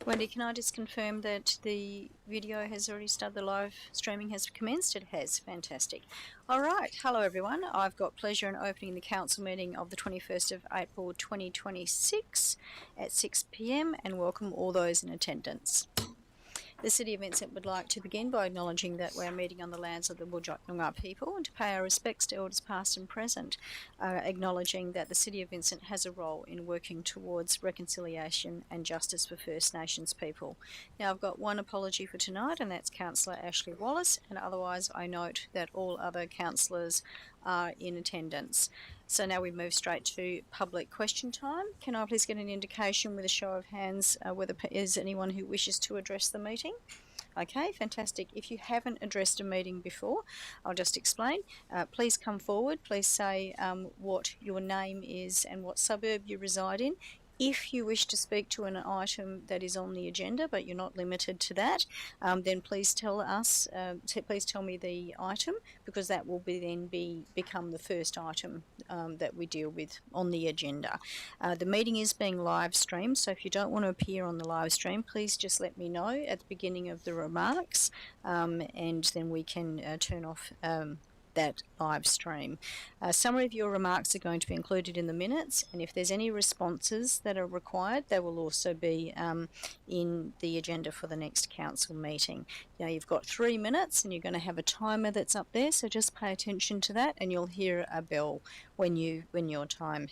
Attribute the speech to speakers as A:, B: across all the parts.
A: Wendy, can I just confirm that the video has already started, the live streaming has commenced? It has. Fantastic. All right. Hello, everyone. I've got pleasure in opening the council meeting of the 21st of April 2026 at 6 p.m. and welcome all those in attendance. The City of Vincent would like to begin by acknowledging that we're meeting on the lands of the Whadjuk Noongar people and to pay our respects to elders past and present, acknowledging that the City of Vincent has a role in working towards reconciliation and justice for First Nations people. Now, I've got one apology for tonight, and that's Councillor Ashley Wallace, and otherwise I note that all other councillors are in attendance. So now we move straight to public question time. Can I please get an indication with a show of hands whether is anyone who wishes to address the meeting? Okay, fantastic. If you haven't addressed a meeting before, I'll just explain. Please come forward. Please say what your name is and what suburb you reside in. If you wish to speak to an item that is on the agenda, but you're not limited to that, then please tell us. Please tell me the item, because that will become the first item that we deal with on the agenda. The meeting is being live streamed, so if you don't want to appear on the live stream, please just let me know at the beginning of the remarks, and then we can turn off that live stream. Some of your remarks are going to be included in the minutes, and if there's any responses that are required, they will also be in the agenda for the next council meeting. Now, you've got 3 minutes and you're going to have a timer that's up there, so just pay attention to that and you'll hear a bell when your time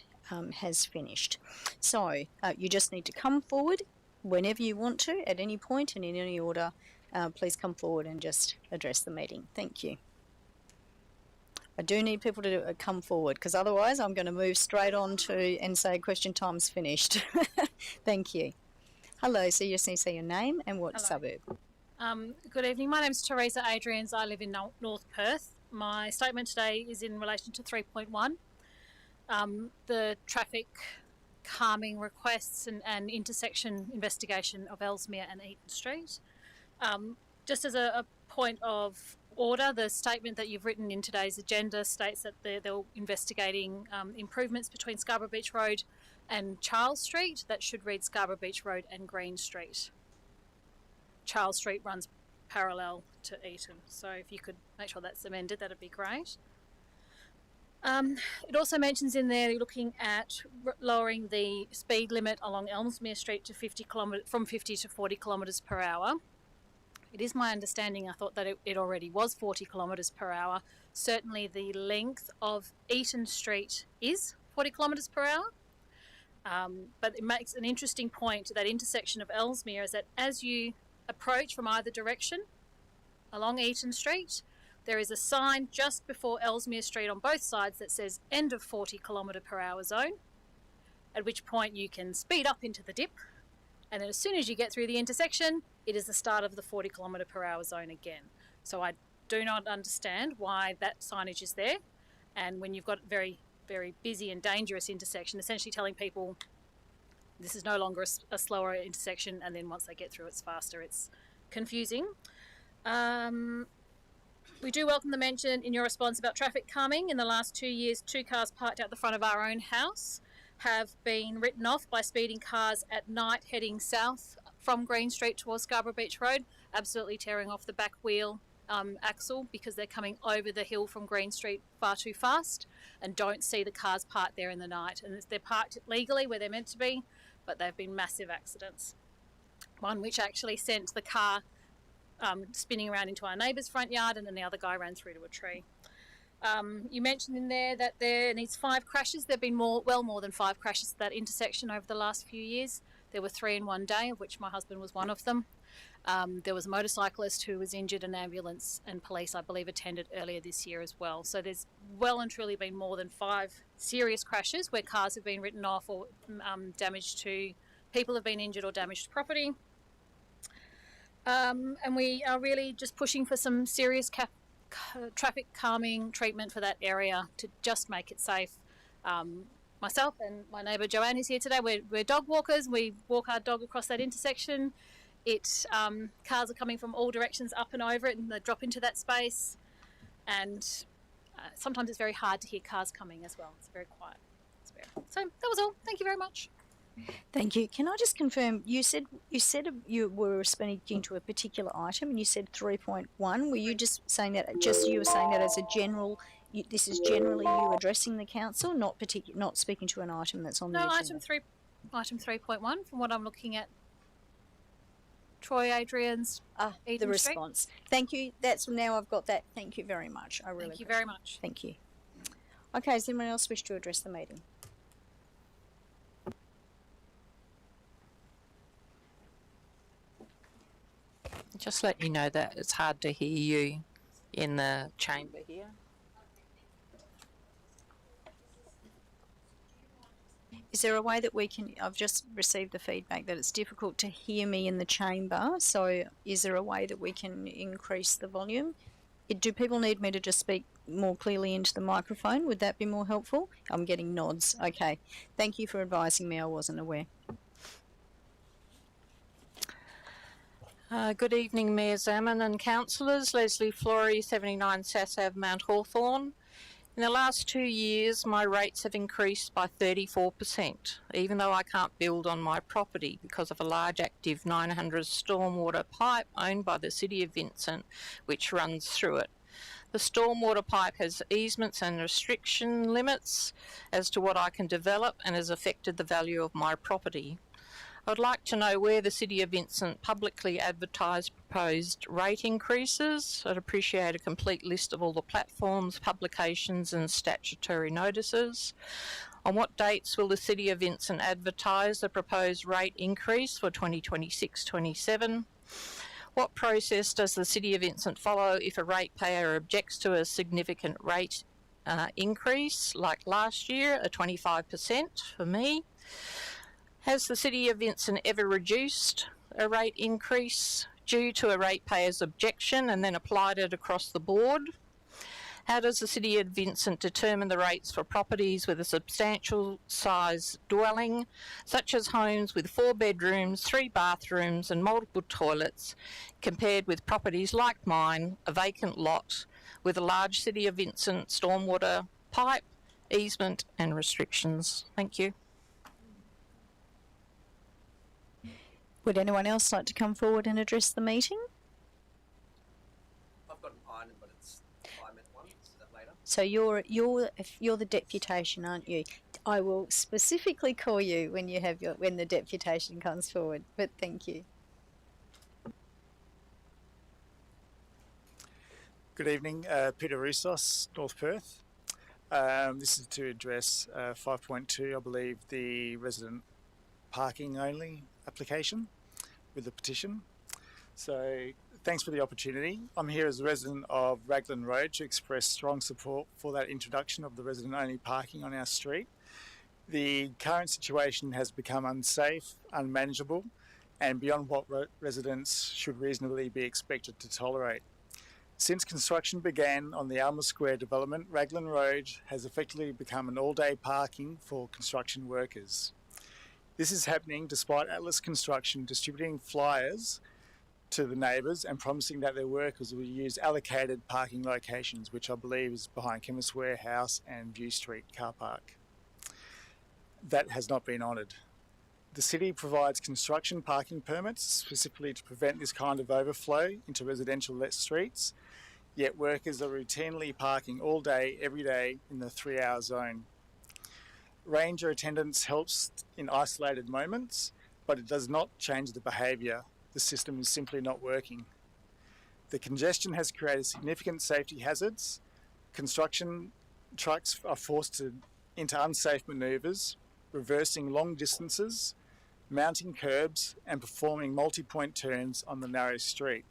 A: has finished. So you just need to come forward whenever you want to, at any point and in any order. Please come forward and just address the meeting. Thank you. I do need people to come forward, because otherwise I'm going to move straight on to and say question time's finished. Thank you. Hello, so you just need to say your name and what suburb.
B: Good evening. My name's Teresa Adrians. I live in North Perth. My statement today is in relation to 3.1, the traffic calming requests and intersection investigation of Ellesmere and Eaton Street. Just as a point of order, the statement that you've written in today's agenda states that they're investigating improvements between Scarborough Beach Road and Charles Street. That should read Scarborough Beach Road and Green Street. Charles Street runs parallel to Eaton, so if you could make sure that's amended, that'd be great. It also mentions in there you're looking at lowering the speed limit along Ellesmere Street to from 50 to 40 kilometres per hour. It is my understanding, I thought that it already was 40 kilometres per hour. Certainly the length of Eaton Street is 40 kilometres per hour. But it makes an interesting point, that intersection of Ellesmere, is that as you approach from either direction along Eaton Street, there is a sign just before Ellesmere Street on both sides that says end of 40 kilometre per hour zone, at which point you can speed up into the dip, and then as soon as you get through the intersection, it is the start of the 40 kilometre per hour zone again. So I do not understand why that signage is there, and when you've got a very, very busy and dangerous intersection, essentially telling people this is no longer a slower intersection, and then once they get through it's faster. It's confusing. We do welcome the mention in your response about traffic calming. In the last 2 years, 2 cars parked out the front of our own house have been written off by speeding cars at night heading south from Green Street towards Scarborough Beach Road, absolutely tearing off the back wheel axle because they're coming over the hill from Green Street far too fast and don't see the cars parked there in the night. And they're parked legally where they're meant to be, but they've been massive accidents. One which actually sent the car spinning around into our neighbour's front yard, and then the other guy ran through to a tree. You mentioned in there that there needs 5 crashes. There have been well more than 5 crashes at that intersection over the last few years. There were 3 in one day, of which my husband was one of them. There was a motorcyclist who was injured, and ambulance and police, I believe, attended earlier this year as well. So there's well and truly been more than 5 serious crashes where cars have been written off or damage to people have been injured or damaged property. And we are really just pushing for some serious traffic calming treatment for that area to just make it safe. Myself and my neighbour Joanne is here today. We're dog walkers. We walk our dog across that intersection. Cars are coming from all directions up and over it, and they drop into that space. And sometimes it's very hard to hear cars coming as well. It's very quiet. So that was all. Thank you very much.
A: Thank you. Can I just confirm? You said you were speaking to a particular item, and you said 3.1. Were you just saying that? You were saying that as a general. This is generally you addressing the council, not speaking to an item that's on the
B: No,
A: agenda.
B: item 3.1 from what I'm looking at. Troy Adrian's
A: the
B: Eden
A: response.
B: Street.
A: Thank you. That's now I've got that. Thank you very much. I really
B: Thank you very much.
A: Thank you. Okay, does anyone else wish to address the meeting?
C: Just let you know that it's hard to hear you in the chamber here.
A: Is there a way that we can, I've just received the feedback that it's difficult to hear me in the chamber, so is there a way that we can increase the volume? Do people need me to just speak more clearly into the microphone? Would that be more helpful? I'm getting nods. Okay. Thank you for advising me. I wasn't aware.
C: Good evening, Mayor Zaman and councillors. Leslie Flory, 79 Sass Ave, Mount Hawthorn. In the last 2 years, my rates have increased by 34%, even though I can't build on my property because of a large active 900 stormwater pipe owned by the City of Vincent, which runs through it. The stormwater pipe has easements and restriction limits as to what I can develop and has affected the value of my property. I'd like to know where the City of Vincent publicly advertised proposed rate increases. I'd appreciate a complete list of all the platforms, publications and statutory notices. On what dates will the City of Vincent advertise the proposed rate increase for 2026-27? What process does the City of Vincent follow if a ratepayer objects to a significant rate increase, like last year, a 25% for me? Has the City of Vincent ever reduced a rate increase due to a ratepayer's objection and then applied it across the board? How does the City of Vincent determine the rates for properties with a substantial size dwelling, such as homes with 4 bedrooms, 3 bathrooms and multiple toilets, compared with properties like mine, a vacant lot, with a large City of Vincent stormwater pipe, easement and restrictions? Thank you.
A: Would anyone else like to come forward and address the meeting?
D: I've got an item, but it's 5-minute one. Is that later?
A: So you're the deputation, aren't you? I will specifically call you when when the deputation comes forward. But thank you.
E: Good evening, Peter Roussos, North Perth. This is to address 5.2, I believe, the resident parking only application with the petition. So thanks for the opportunity. I'm here as a resident of Raglan Road to express strong support for that introduction of the resident only parking on our street. The current situation has become unsafe, unmanageable, and beyond what residents should reasonably be expected to tolerate. Since construction began on the Alma Square development, Raglan Road has effectively become an all-day parking for construction workers. This is happening despite Atlas Construction distributing flyers to the neighbours and promising that their workers will use allocated parking locations, which I believe is behind Chemist Warehouse and View Street car park. That has not been honoured. The city provides construction parking permits specifically to prevent this kind of overflow into residential let streets, yet workers are routinely parking all day, every day in the 3-hour zone. Ranger attendance helps in isolated moments, but it does not change the behaviour. The system is simply not working. The congestion has created significant safety hazards. Construction trucks are forced into unsafe manoeuvres, reversing long distances, mounting curbs and performing multi-point turns on the narrow street.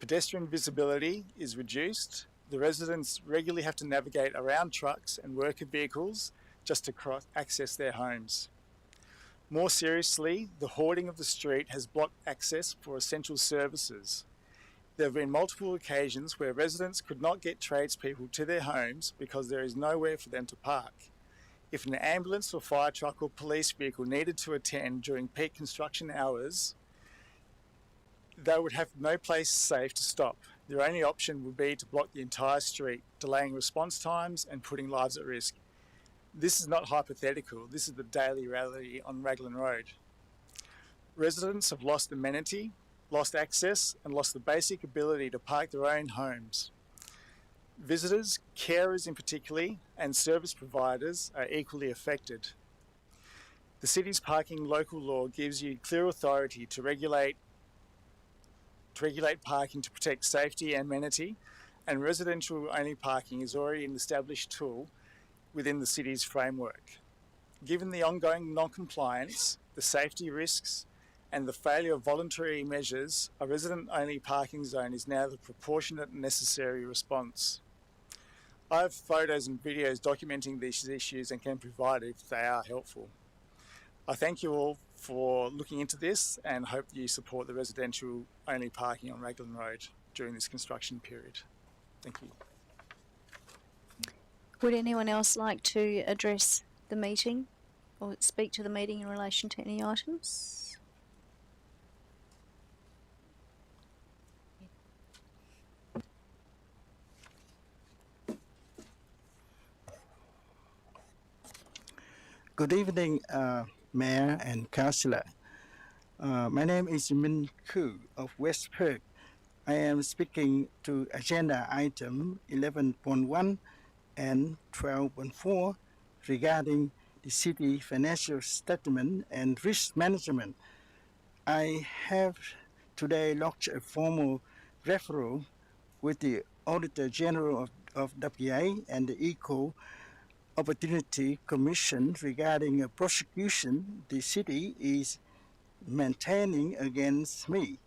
E: Pedestrian visibility is reduced. The residents regularly have to navigate around trucks and worker vehicles just to access their homes. More seriously, the hoarding of the street has blocked access for essential services. There have been multiple occasions where residents could not get tradespeople to their homes because there is nowhere for them to park. If an ambulance or fire truck or police vehicle needed to attend during peak construction hours, they would have no place safe to stop. Their only option would be to block the entire street, delaying response times and putting lives at risk. This is not hypothetical, this is the daily reality on Raglan Road. Residents have lost amenity, lost access, and lost the basic ability to park their own homes. Visitors, carers in particular, and service providers are equally affected. The city's parking local law gives you clear authority to regulate parking to protect safety and amenity, and residential only parking is already an established tool within the city's framework. Given the ongoing non-compliance, the safety risks, and the failure of voluntary measures, a resident-only parking zone is now the proportionate and necessary response. I have photos and videos documenting these issues and can provide it if they are helpful. I thank you all for looking into this and hope you support the residential-only parking on Raglan Road during this construction period. Thank you.
A: Would anyone else like to address the meeting or speak to the meeting in relation to any items?
F: Good evening, Mayor and Councillor. My name is Min Koo of West Perth. I am speaking to agenda item 11.1 and 12.4 regarding the city financial statement and risk management. I have today lodged a formal referral with the Auditor General of WA and the Equal Opportunity Commission regarding a prosecution the city is maintaining against me.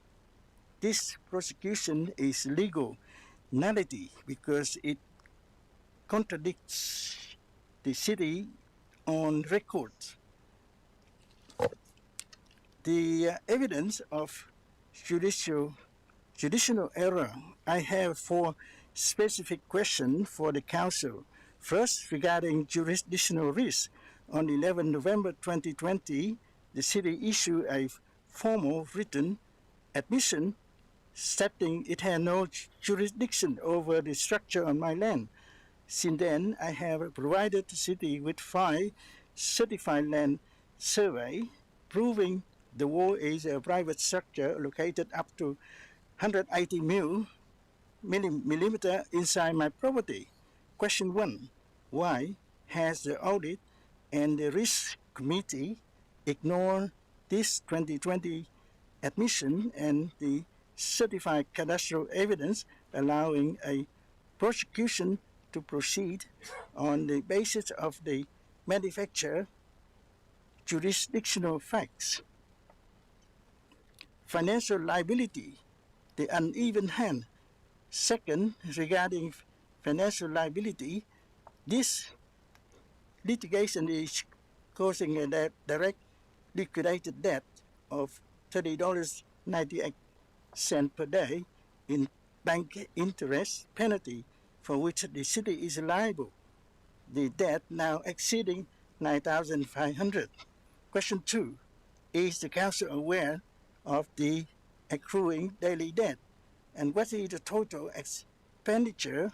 F: This prosecution is legal nullity because it contradicts the city on record. The evidence of judicial error. I have 4 specific questions for the Council. First, regarding jurisdictional risk, on 11 November 2020, the city issued a formal written admission stating it had no jurisdiction over the structure on my land. Since then, I have provided the city with 5 certified land surveys proving the wall is a private structure located up to 180 millimeter inside my property. Question 1. Why has the audit and the risk committee ignored this 2020 admission and the certified cadastral evidence allowing a prosecution to proceed on the basis of the manufacturer jurisdictional facts? Financial liability, the uneven hand. Second, regarding financial liability, this litigation is causing a direct liquidated debt of $30.98 per day in bank interest penalty for which the city is liable. The debt now exceeding $9,500. Question 2. Is the Council aware of the accruing daily debt? And what is the total expenditure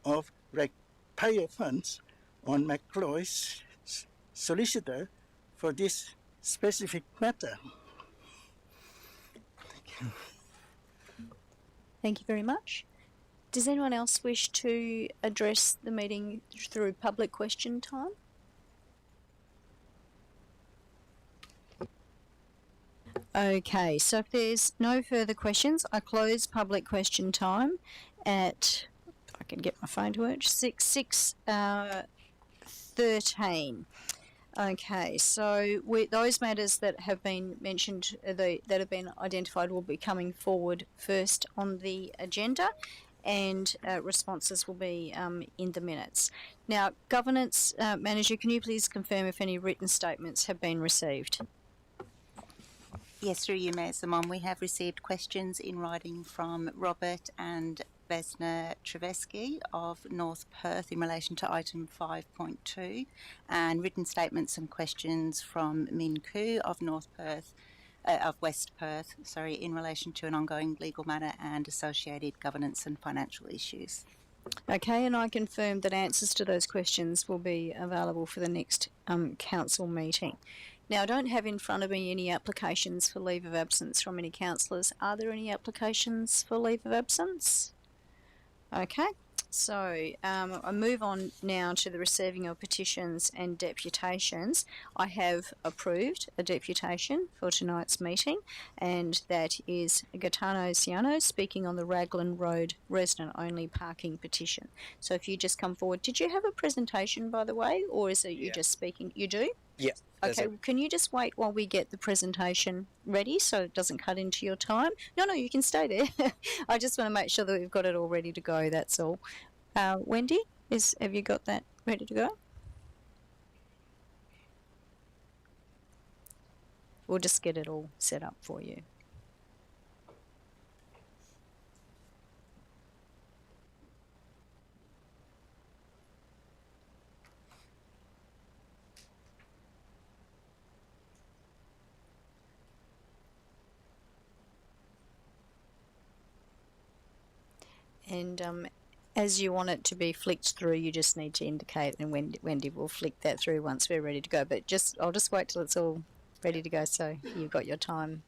F: of ratepayer funds on McCloy's solicitor for this specific matter? Thank you.
A: Thank you very much. Does anyone else wish to address the meeting through public question time? Okay, so if there's no further questions, I close public question time at, if I can get my phone to work, 6:13. Okay, so those matters that have been mentioned, that have been identified, will be coming forward first on the agenda, and responses will be in the minutes. Now, Governance Manager, can you please confirm if any written statements have been received?
G: Yes, through you, Mayor Simon, we have received questions in writing from Robert and Vesna Trevesky of North Perth in relation to item 5.2, and written statements and questions from Min Koo of West Perth, in relation to an ongoing legal matter and associated governance and financial issues.
A: Okay, and I confirm that answers to those questions will be available for the next council meeting. Now, I don't have in front of me any applications for leave of absence from any councillors. Are there any applications for leave of absence? Okay, so I move on now to the receiving of petitions and deputations. I have approved a deputation for tonight's meeting, and that is Gaetano Ciano speaking on the Raglan Road resident-only parking petition. So if you just come forward, did you have a presentation, by the way, or is it you just speaking? You do?
D: Yeah.
A: Okay, can you just wait while we get the presentation ready so it doesn't cut into your time? No, you can stay there. I just want to make sure that we've got it all ready to go, that's all. Wendy, have you got that ready to go? We'll just get it all set up for you. And as you want it to be flicked through, you just need to indicate, and Wendy will flick that through once we're ready to go. But I'll just wait till it's all ready to go, so you've got your time.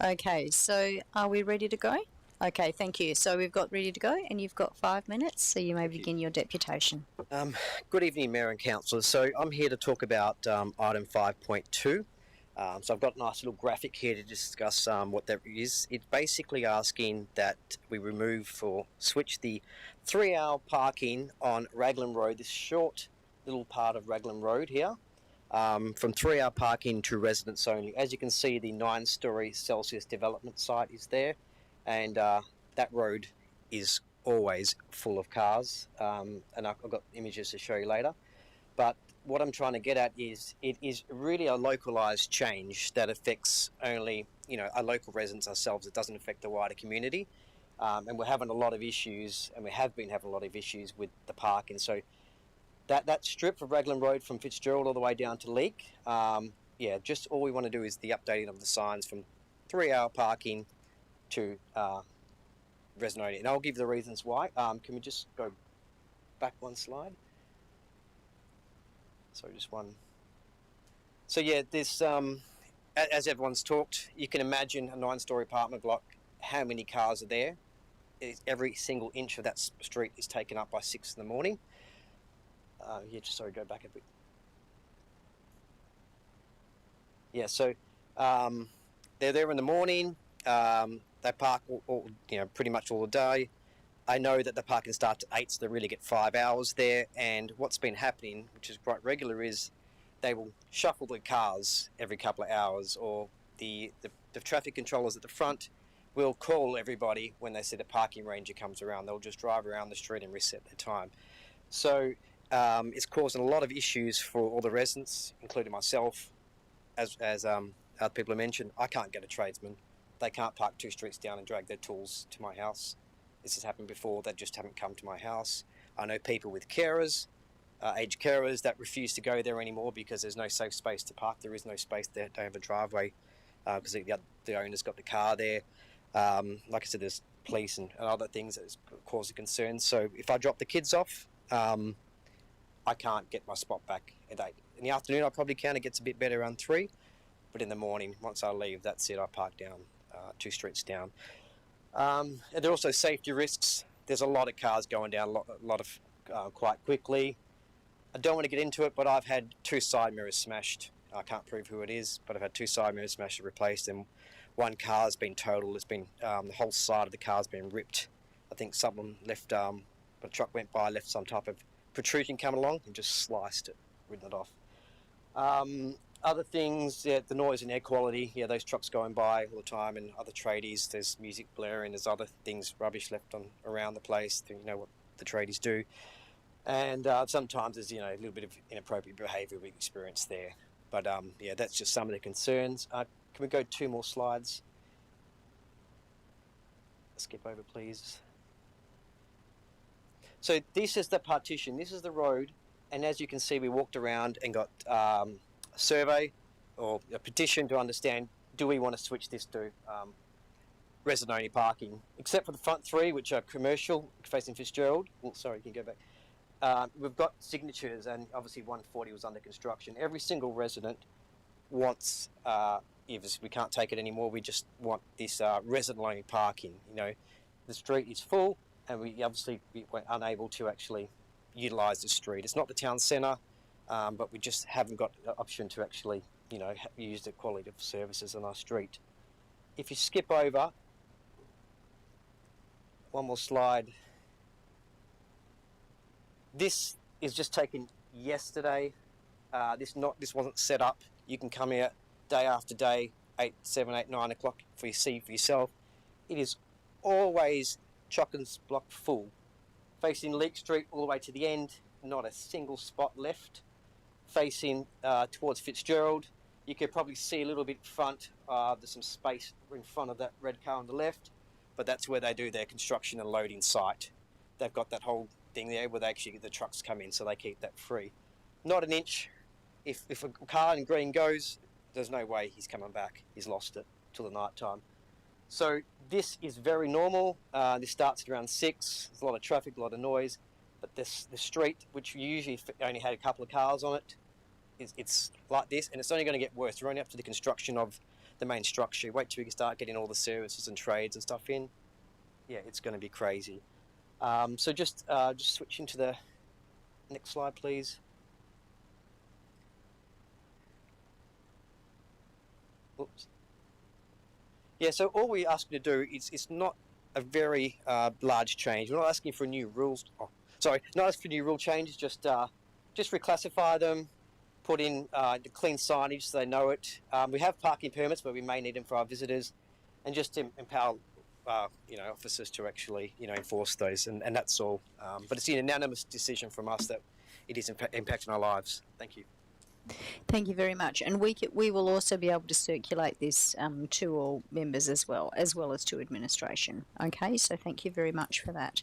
A: Okay, so are we ready to go? Okay, thank you. So we've got ready to go, and you've got 5 minutes, so you may begin your deputation.
D: Good evening, Mayor and Councillors. So I'm here to talk about item 5.2. So I've got a nice little graphic here to discuss what that is. It's basically asking that we switch the 3-hour parking on Raglan Road, this short little part of Raglan Road here, from 3-hour parking to residents only. As you can see, the 9-storey Celsius development site is there. And that road is always full of cars, and I've got images to show you later. But what I'm trying to get at is it is really a localised change that affects only, our local residents ourselves. It doesn't affect the wider community. And we're having a lot of issues, and we have been having a lot of issues with the park. And so that strip of Raglan Road from Fitzgerald all the way down to Leek, just all we want to do is the updating of the signs from 3-hour parking to resident only, and I'll give the reasons why. Can we just go back one slide? So just one. So yeah, this as everyone's talked, you can imagine a 9-storey apartment block. How many cars are there? Every single inch of that street is taken up by 6 in the morning. Go back a bit. Yeah, so they're there in the morning. They park pretty much all the day. I know that the parking starts at 8, so they really get 5 hours there. And what's been happening, which is quite regular, is they will shuffle the cars every couple of hours, or the traffic controllers at the front will call everybody when they see the parking ranger comes around. They'll just drive around the street and reset their time. So it's causing a lot of issues for all the residents, including myself. As other people have mentioned, I can't get a tradesman. They can't park 2 streets down and drag their tools to my house. This has happened before. They just haven't come to my house. I know people with carers, aged carers, that refuse to go there anymore because there's no safe space to park. There is no space there. They have a driveway because the owner's got the car there. Like I said, there's police and other things that cause concern. So if I drop the kids off, I can't get my spot back at 8. In the afternoon, I probably can. It gets a bit better around 3. But in the morning, once I leave, that's it. I park down 2 streets down. And there are also safety risks. There's a lot of cars going down, a lot of quite quickly. I don't want to get into it, but I've had 2 side mirrors smashed. I can't prove who it is, but I've had 2 side mirrors smashed and replaced, and one car's been totaled. It's been the whole side of the car's been ripped. I think someone left, a truck went by, left some type of protrusion coming along and just sliced it, ridden it off. Other things, the noise and air quality, those trucks going by all the time, and other tradies, there's music blaring, there's other things, rubbish left around the place, what the tradies do. And sometimes there's, a little bit of inappropriate behaviour we experience there. But that's just some of the concerns. Can we go 2 more slides? Skip over, please. So this is the partition. This is the road And as you can see, we walked around and got a survey or a petition to understand, do we want to switch this to resident-only parking, except for the front three, which are commercial, facing Fitzgerald. Oh, sorry, you can go back. We've got signatures, and obviously 140 was under construction. Every single resident wants, if we can't take it anymore, we just want this resident-only parking. You know, the street is full, and we were unable to actually utilise the street. It's not the town centre, but we just haven't got the option to actually, you know, use the quality of services on our street. If you skip over one more slide, this is just taken yesterday. This wasn't set up. You can come out day after day, 8, 7, 8, 9 o'clock for you see for yourself. It is always chock and block full. Facing Leake Street all the way to the end, not a single spot left. Facing towards Fitzgerald, you could probably see a little bit front. There's some space in front of that red car on the left, but that's where they do their construction and loading site. They've got that whole thing there where they actually get the trucks come in, so they keep that free. Not an inch. If a car in green goes, there's no way he's coming back. He's lost it till the night time. So this is very normal. This starts at around 6. There's a lot of traffic, a lot of noise, but the street, which usually only had a couple of cars on it, it's like this, and it's only going to get worse. We're only up to the construction of the main structure. Wait till we can start getting all the services and trades and stuff in. Yeah, it's going to be crazy. So just switching to the next slide, please. Oops. Yeah, so all we ask you to do is, it's not a very large change. We're not asking for new rules. Not asking for new rule changes. Just reclassify them, put in the clean signage so they know it. We have parking permits, but we may need them for our visitors, and just empower officers to actually enforce those, and that's all. But it's a unanimous decision from us that it is impacting our lives. Thank you.
A: Thank you very much. And we will also be able to circulate this to all members as well as to administration. Okay, so thank you very much for that.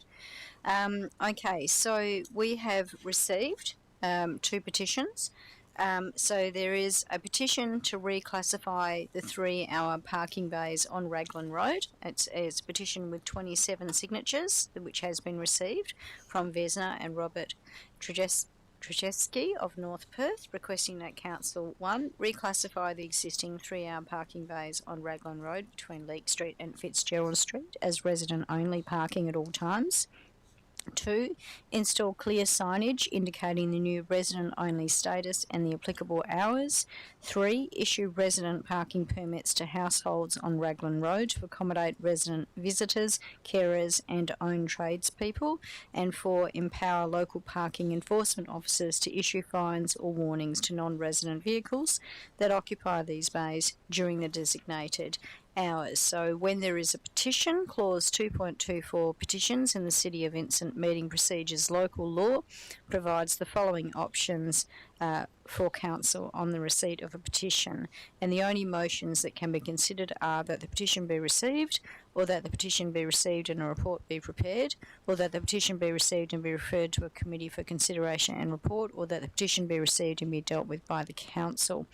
A: Okay, so we have received 2 petitions. So there is a petition to reclassify the 3-hour parking bays on Raglan Road. It's a petition with 27 signatures, which has been received from Vesna and Robert Trzeski of North Perth, requesting that Council 1 reclassify the existing 3-hour parking bays on Raglan Road between Leake Street and Fitzgerald Street as resident-only parking at all times. 2. Install clear signage indicating the new resident-only status and the applicable hours. 3. Issue resident parking permits to households on Raglan Road to accommodate resident visitors, carers and own tradespeople. And 4. Empower local parking enforcement officers to issue fines or warnings to non-resident vehicles that occupy these bays during the designated hours. So when there is a petition, clause 2.24 petitions in the City of Vincent Meeting Procedures Local Law provides the following options for Council on the receipt of a petition, and the only motions that can be considered are that the petition be received, or that the petition be received and a report be prepared, or that the petition be received and be referred to a committee for consideration and report, or that the petition be received and be dealt with by the Council.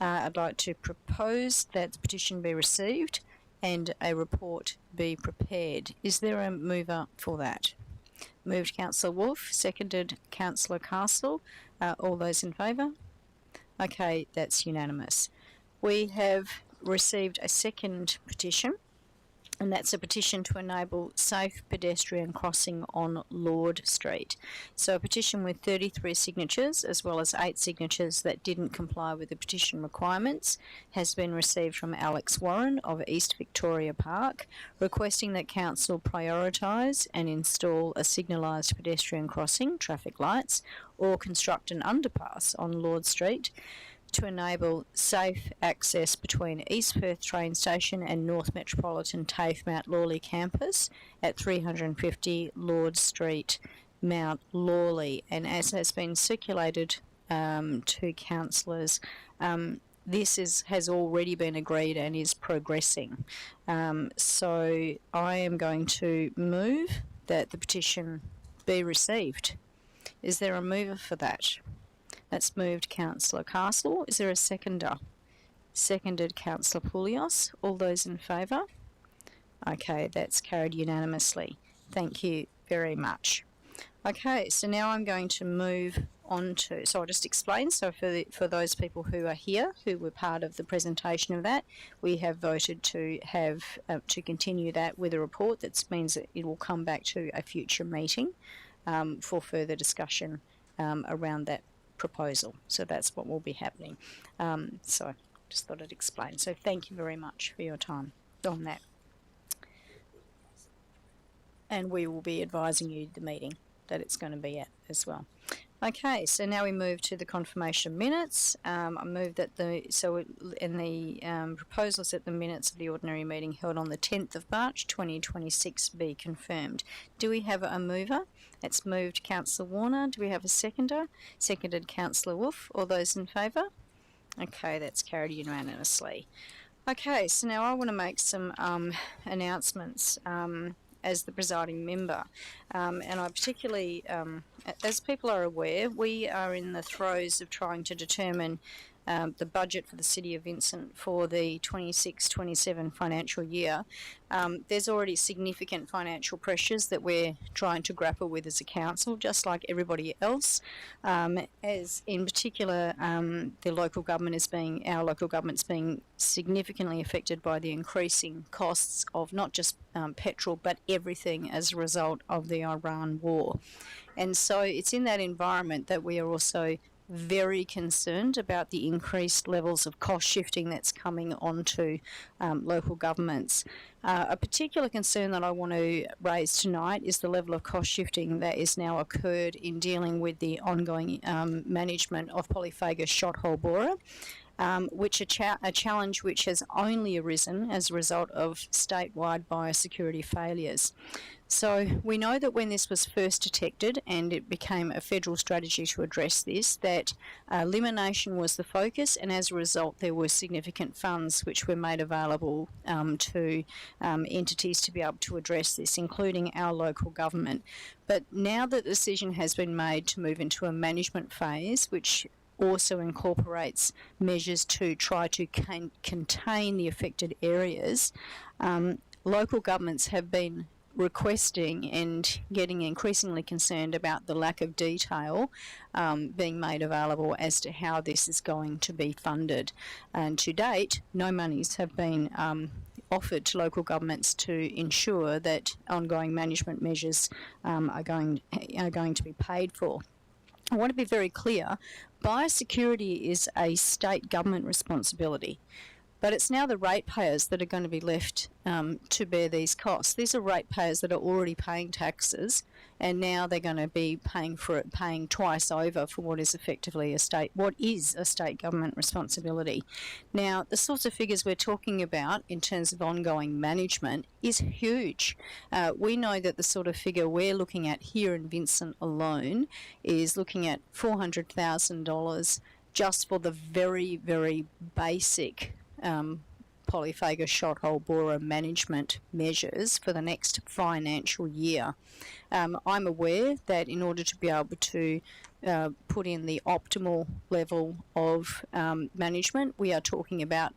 A: I'd like to propose that the petition be received and a report be prepared. Is there a mover for that? Moved Councillor Wolfe, seconded Councillor Castle. All those in favour? Okay, that's unanimous. We have received a second petition, and that's a petition to enable safe pedestrian crossing on Lord Street. So a petition with 33 signatures, as well as 8 signatures that didn't comply with the petition requirements, has been received from Alex Warren of East Victoria Park, requesting that Council prioritise and install a signalised pedestrian crossing, traffic lights, or construct an underpass on Lord Street to enable safe access between East Perth train station and North Metropolitan TAFE Mount Lawley campus at 350 Lord Street, Mount Lawley. And as has been circulated to councillors, this has already been agreed and is progressing. So I am going to move that the petition be received. Is there a mover for that? That's moved Councillor Castle. Is there a seconder? Seconded Councillor Poulios. All those in favour? Okay, that's carried unanimously. Thank you very much. Okay, so now I'm going to move on to, so I'll just explain. So for those people who are here, who were part of the presentation of that, we have voted to have, to continue that with a report. That means that it will come back to a future meeting for further discussion around that proposal. So that's what will be happening. So just thought I'd explain. So thank you very much for your time on that. And we will be advising you the meeting that it's going to be at as well. Okay, so now we move to the confirmation of minutes. I move that proposals that the minutes of the ordinary meeting held on the 10th of March 2026 be confirmed. Do we have a mover? It's moved Councillor Warner. Do we have a seconder? Seconded Councillor Wolf. All those in favour? Okay, that's carried unanimously. Okay, so now I want to make some announcements as the presiding member. And I particularly, as people are aware, we are in the throes of trying to determine the budget for the City of Vincent for the 26-27 financial year. There's already significant financial pressures that we're trying to grapple with as a council, just like everybody else. As in particular, our local government's being significantly affected by the increasing costs of not just petrol, but everything as a result of the Iran war. And so it's in that environment that we are also very concerned about the increased levels of cost shifting that's coming onto local governments. A particular concern that I want to raise tonight is the level of cost shifting that is now occurred in dealing with the ongoing management of Polyphagus shothole borer, which a challenge which has only arisen as a result of statewide biosecurity failures. So we know that when this was first detected and it became a federal strategy to address this, that elimination was the focus, and as a result there were significant funds which were made available to entities to be able to address this, including our local government. But now that the decision has been made to move into a management phase, which also incorporates measures to try to contain the affected areas, local governments have been requesting and getting increasingly concerned about the lack of detail being made available as to how this is going to be funded. And to date, no monies have been offered to local governments to ensure that ongoing management measures are going to be paid for. I want to be very clear, biosecurity is a state government responsibility, but it's now the ratepayers that are going to be left to bear these costs. These are ratepayers that are already paying taxes, and now they're going to be paying for it, paying twice over for what is effectively a state government responsibility. Now, the sorts of figures we're talking about in terms of ongoing management is huge. We know that the sort of figure we're looking at here in Vincent alone is looking at $400,000 just for the very, very basic Polyphagus shothole borer management measures for the next financial year. I'm aware that in order to be able to put in the optimal level of management, we are talking about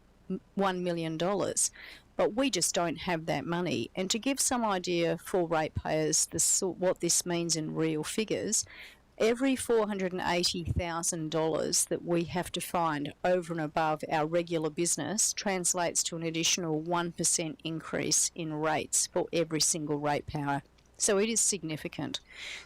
A: $1 million. But we just don't have that money. And to give some idea for ratepayers what this means in real figures, every $480,000 that we have to find over and above our regular business translates to an additional 1% increase in rates for every single ratepayer. So it is significant.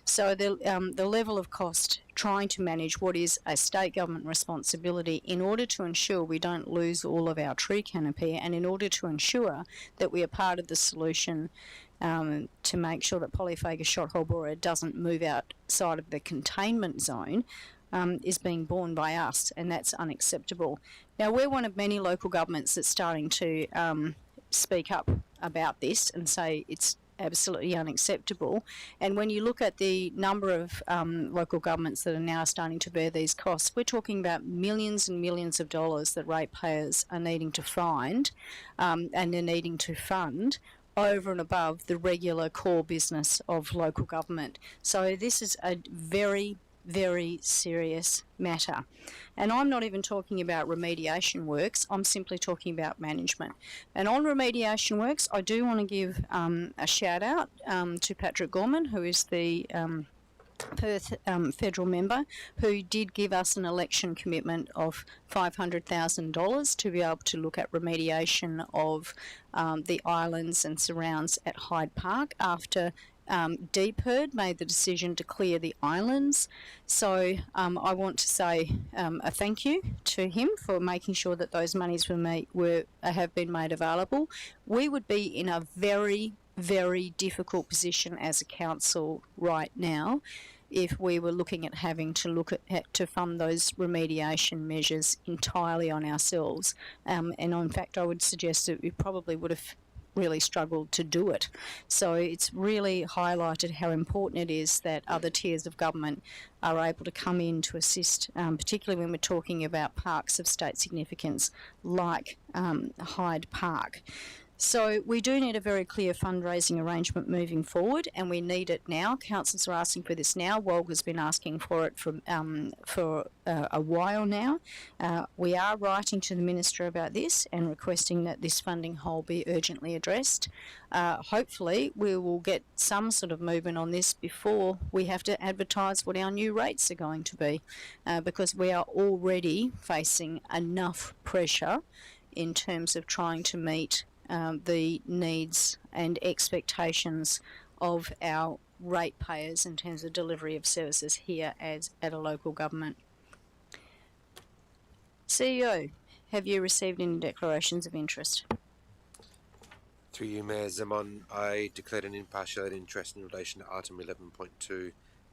A: So the level of cost trying to manage what is a state government responsibility in order to ensure we don't lose all of our tree canopy, and in order to ensure that we are part of the solution to make sure that Polyphagus shothole borer doesn't move outside of the containment zone, is being borne by us, and that's unacceptable. Now, we're one of many local governments that's starting to speak up about this and say it's absolutely unacceptable. And when you look at the number of local governments that are now starting to bear these costs, we're talking about millions and millions of dollars that ratepayers are needing to find and they're needing to fund over and above the regular core business of local government. So this is a very very serious matter. And I'm not even talking about remediation works, I'm simply talking about management. And on remediation works, I do want to give a shout out to Patrick Gorman, who is the Perth federal member, who did give us an election commitment of $500,000 to be able to look at remediation of the islands and surrounds at Hyde Park after DPIRD made the decision to clear the islands. So I want to say a thank you to him for making sure that those monies have been made available. We would be in a very, very difficult position as a council right now if we were looking at having to to fund those remediation measures entirely on ourselves. And in fact, I would suggest that we probably would have really struggled to do it. So it's really highlighted how important it is that other tiers of government are able to come in to assist, particularly when we're talking about parks of state significance like Hyde Park. So we do need a very clear fundraising arrangement moving forward, and we need it now. Councils are asking for this now. Walga's been asking for it for a while now. We are writing to the Minister about this and requesting that this funding hole be urgently addressed. Hopefully we will get some sort of movement on this before we have to advertise what our new rates are going to be, because we are already facing enough pressure in terms of trying to meet the needs and expectations of our ratepayers in terms of delivery of services here as at a local government. CEO, have you received any declarations of interest?
H: Through you, Mayor Zaman, I declared an impartial interest in relation to item 11.2,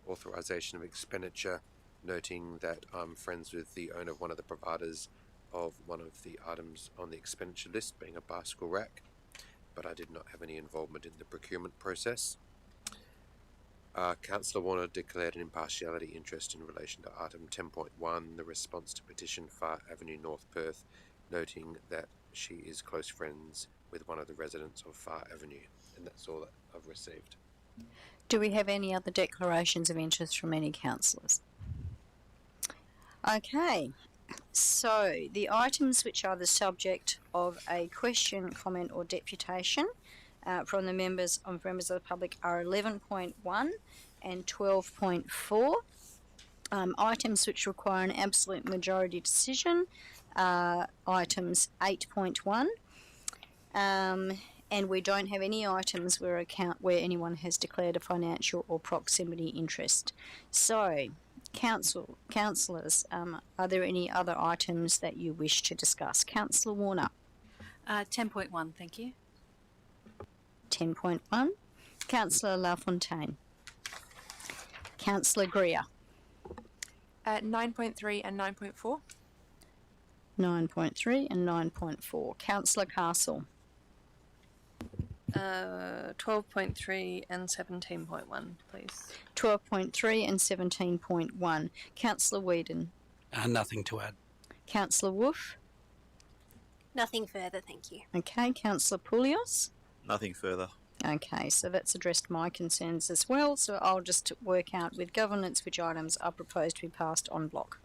H: authorisation of expenditure, noting that I'm friends with the owner of one of the providers of one of the items on the expenditure list, being a bicycle rack, but I did not have any involvement in the procurement process. Councillor Warner declared an impartiality interest in relation to item 10.1, the response to petition Far Avenue, North Perth, noting that she is close friends with one of the residents of Far Avenue, and that's all that I've received.
A: Do we have any other declarations of interest from any councillors? Okay. So, the items which are the subject of a question, comment or deputation from the members of the public are 11.1 and 12.4. Items which require an absolute majority decision are items 8.1. And we don't have any items where anyone has declared a financial or proximity interest. So, councillors, are there any other items that you wish to discuss? Councillor Warner.
I: 10.1, thank you.
A: 10.1. Councillor LaFontaine. Councillor Greer.
I: 9.3 and 9.4.
A: 9.3 and 9.4. Councillor Castle.
I: 12.3 and 17.1, please.
A: 12.3 and 17.1. Councillor Whedon.
J: Nothing to add.
A: Councillor Wolf.
K: Nothing further, thank you.
A: Okay, Councillor Poulios.
J: Nothing further.
A: Okay, so that's addressed my concerns as well, so I'll just work out with governance which items are proposed to be passed en bloc.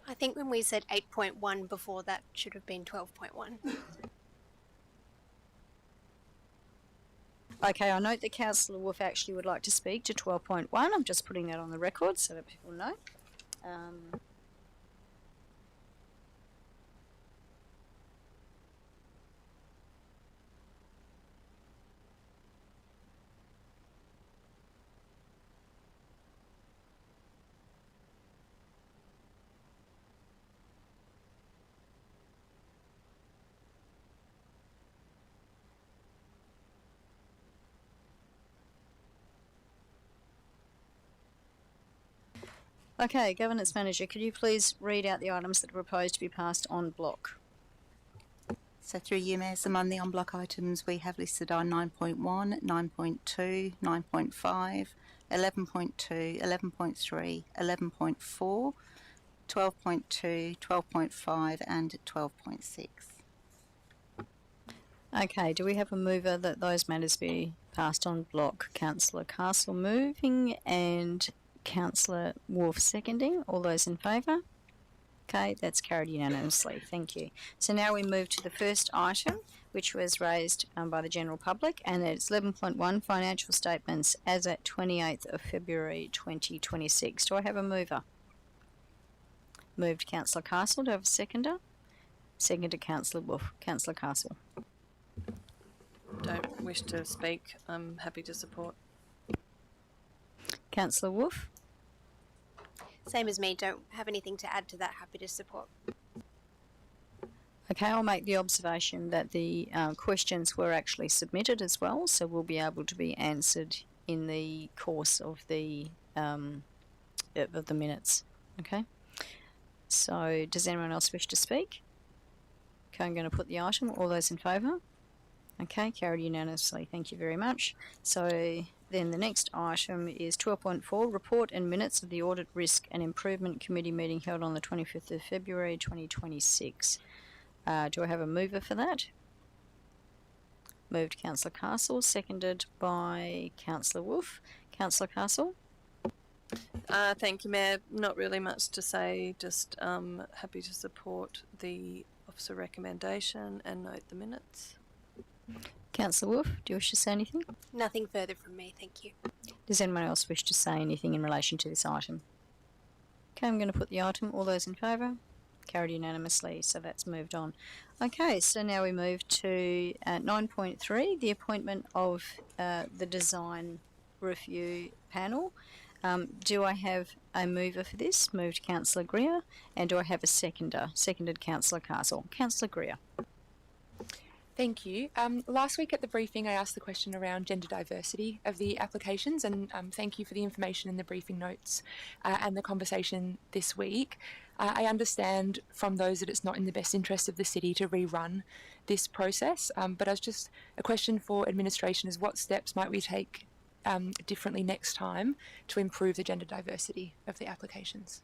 K: I think when we said 8.1 before, that should have been 12.1.
A: Okay, I note that Councillor Wolf actually would like to speak to 12.1. I'm just putting that on the record so that people know. Okay, Governance Manager, could you please read out the items that are proposed to be passed en bloc?
G: So through you, Mayor Simon, the on-block items we have listed are 9.1, 9.2, 9.5, 11.2, 11.3, 11.4, 12.2, 12.5 and 12.6.
A: Okay, do we have a mover that those matters be passed on block? Councillor Castle moving and Councillor Wolf seconding. All those in favour? Okay, that's carried unanimously. Thank you. So now we move to the first item, which was raised by the general public, and it's 11.1 financial statements as at 28th of February 2026. Do I have a mover? Moved Councillor Castle. Do I have a seconder? Seconded Councillor Wolf. Councillor Castle.
I: Don't wish to speak. I'm happy to support.
A: Councillor Wolf.
K: Same as me, don't have anything to add to that. Happy to support.
A: Okay, I'll make the observation that the questions were actually submitted as well, so we'll be able to be answered in the course of the minutes. Okay. So, does anyone else wish to speak? Okay, I'm going to put the item. All those in favour? Okay, carried unanimously. Thank you very much. So then the next item is 12.4, report and minutes of the Audit, Risk and Improvement Committee meeting held on the 25th of February 2026. Do I have a mover for that? Moved Councillor Castle, seconded by Councillor Wolf. Councillor Castle?
I: Thank you, Mayor. Not really much to say, just happy to support the officer recommendation and note the minutes.
A: Councillor Wolf, do you wish to say anything?
K: Nothing further from me, thank you.
A: Does anyone else wish to say anything in relation to this item? Okay, I'm going to put the item. All those in favour? Carried unanimously, so that's moved on. Okay, so now we move to 9.3, the appointment of the design review panel. Do I have a mover for this? Moved Councillor Greer. And do I have a seconder? Seconded Councillor Castle. Councillor Greer.
L: Thank you. Last week at the briefing, I asked the question around gender diversity of the applications, and thank you for the information in the briefing notes and the conversation this week. I understand from those that it's not in the best interest of the city to rerun this process, but as just a question for administration is what steps might we take differently next time to improve the gender diversity of the applications?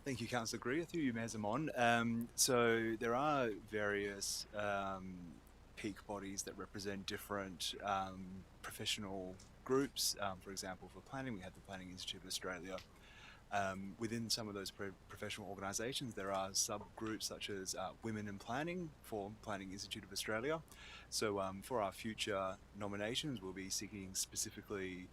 M: Thank you, Councillor Greer. Through you, Mayor Zamon. So there are various peak bodies that represent different professional groups. For example, for planning, we have the Planning Institute of Australia. Within some of those professional organisations, there are subgroups such as Women in Planning for Planning Institute of Australia. So for our future nominations, we'll be seeking specifically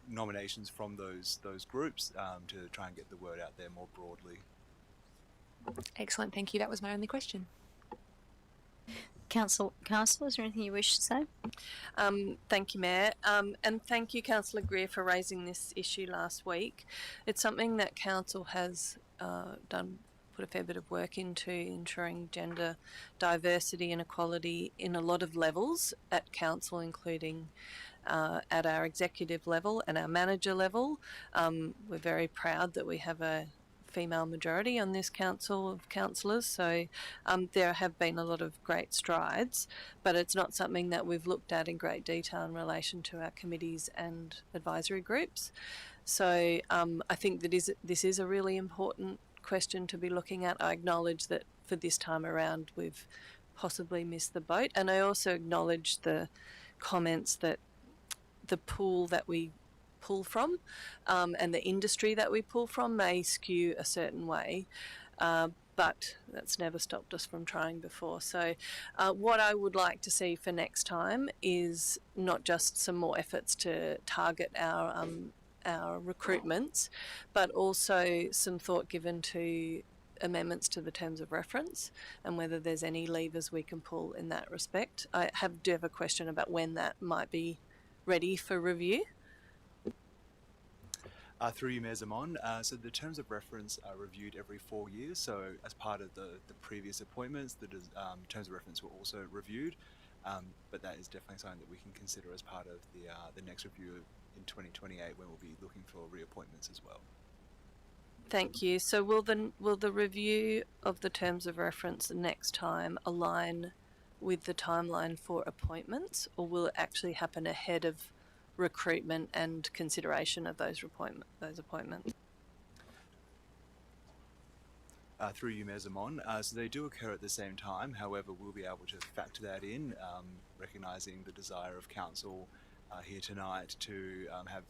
M: nominations from those groups to try and get the word out there more broadly.
L: Excellent, thank you. That was my only question.
A: Councillor Castle, is there anything you wish to say?
I: Thank you, Mayor, and thank you, Councillor Greer, for raising this issue last week. It's something that Council has put a fair bit of work into, ensuring gender diversity and equality in a lot of levels at Council, including at our executive level and our manager level. We're very proud that we have a female majority on this council of councillors, so there have been a lot of great strides, but it's not something that we've looked at in great detail in relation to our committees and advisory groups. So I think that this is a really important question to be looking at. I acknowledge that for this time around we've possibly missed the boat, and I also acknowledge the comments that the pool that we pull from and the industry that we pull from may skew a certain way, but that's never stopped us from trying before. So what I would like to see for next time is not just some more efforts to target our recruitments, but also some thought given to amendments to the terms of reference and whether there's any levers we can pull in that respect. I do have a question about when that might be ready for review.
M: Through you, Mayor Zamon. So the terms of reference are reviewed every 4 years. So as part of the previous appointments, the terms of reference were also reviewed. But that is definitely something that we can consider as part of the next review in 2028 when we'll be looking for reappointments as well.
I: Thank you. So will the review of the terms of reference next time align with the timeline for appointments, or will it actually happen ahead of recruitment and consideration of those appointments?
M: Through you, Mayor Zaman. So they do occur at the same time. However, we'll be able to factor that in, recognising the desire of council here tonight to have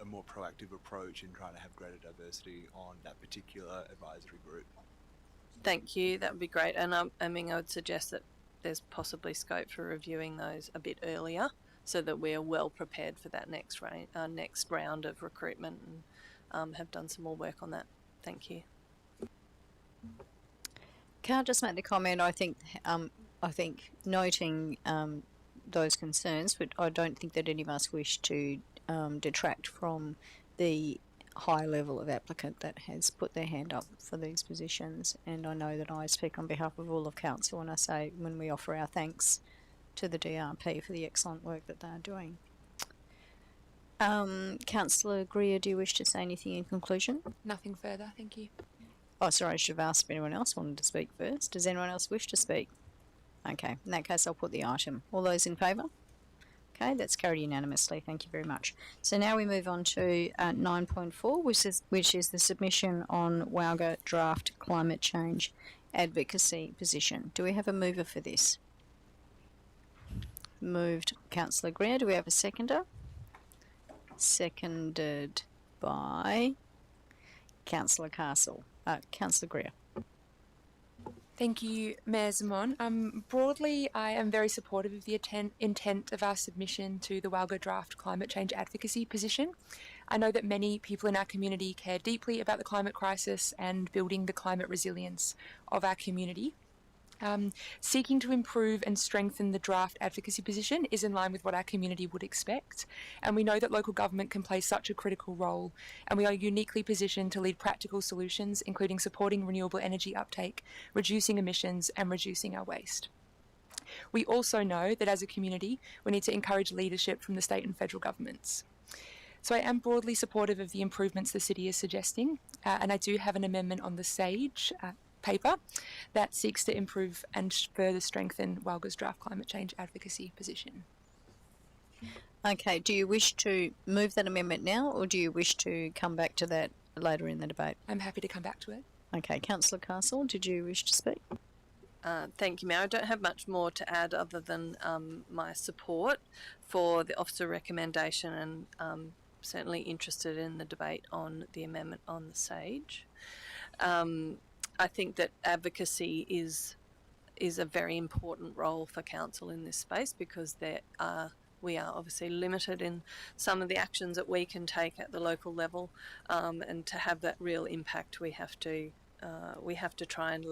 M: a more proactive approach in trying to have greater diversity on that particular advisory group.
I: Thank you. That would be great. And I mean, I would suggest that there's possibly scope for reviewing those a bit earlier, so that we're well prepared for that next round of recruitment, and have done some more work on that. Thank you.
A: Can I just make the comment? I think noting those concerns, but I don't think that any of us wish to detract from the high level of applicant that has put their hand up for these positions. And I know that I speak on behalf of all of council when I say, when we offer our thanks to the DRP for the excellent work that they are doing. Councillor Greer, do you wish to say anything in conclusion?
L: Nothing further, thank you.
A: Oh, sorry, I should have asked if anyone else wanted to speak first. Does anyone else wish to speak? Okay, in that case, I'll put the item. All those in favour? Okay, that's carried unanimously. Thank you very much. So now we move on to 9.4, which is the submission on Walga draft climate change advocacy position. Do we have a mover for this? Moved, Councillor Greer. Do we have a seconder? Seconded by Councillor Castle. Councillor Greer.
L: Thank you, Mayor Zaman. Broadly, I am very supportive of the intent of our submission to the Walga draft climate change advocacy position. I know that many people in our community care deeply about the climate crisis and building the climate resilience of our community. Seeking to improve and strengthen the draft advocacy position is in line with what our community would expect, and we know that local government can play such a critical role, and we are uniquely positioned to lead practical solutions, including supporting renewable energy uptake, reducing emissions, and reducing our waste. We also know that as a community, we need to encourage leadership from the state and federal governments. So I am broadly supportive of the improvements the city is suggesting, and I do have an amendment on the SAGE paper that seeks to improve and further strengthen Walga's draft climate change advocacy position.
A: Okay, do you wish to move that amendment now, or do you wish to come back to that later in the debate?
L: I'm happy to come back to it.
A: Okay, Councillor Castle, did you wish to speak?
I: Thank you, Mayor. I don't have much more to add other than my support for the officer recommendation, and certainly interested in the debate on the amendment on the SAGE. I think that advocacy is a very important role for council in this space, because we are obviously limited in some of the actions that we can take at the local level, and to have that real impact, we have to try and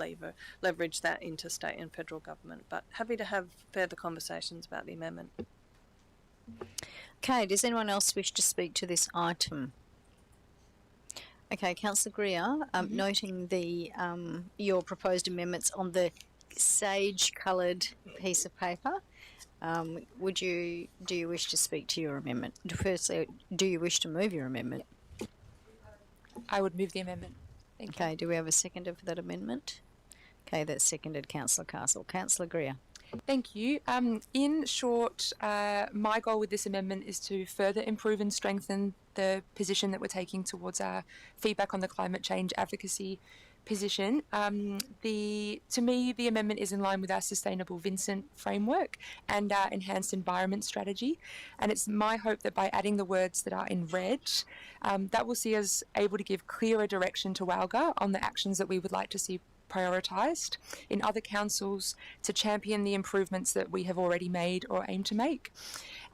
I: leverage that into state and federal government. But happy to have further conversations about the amendment.
A: Okay, does anyone else wish to speak to this item? Okay, Councillor Greer, noting the your proposed amendments on the sage-coloured piece of paper, do you wish to speak to your amendment? Firstly, do you wish to move your amendment?
L: I would move the amendment. Thank you.
A: Do we have a seconder for that amendment? Okay, that's seconded, Councillor Castle. Councillor Greer.
L: Thank you. In short, my goal with this amendment is to further improve and strengthen the position that we're taking towards our feedback on the climate change advocacy position. To me, the amendment is in line with our Sustainable Vincent framework and our enhanced environment strategy. And it's my hope that by adding the words that are in red, that will see us able to give clearer direction to Walga on the actions that we would like to see prioritised in other councils to champion the improvements that we have already made or aim to make.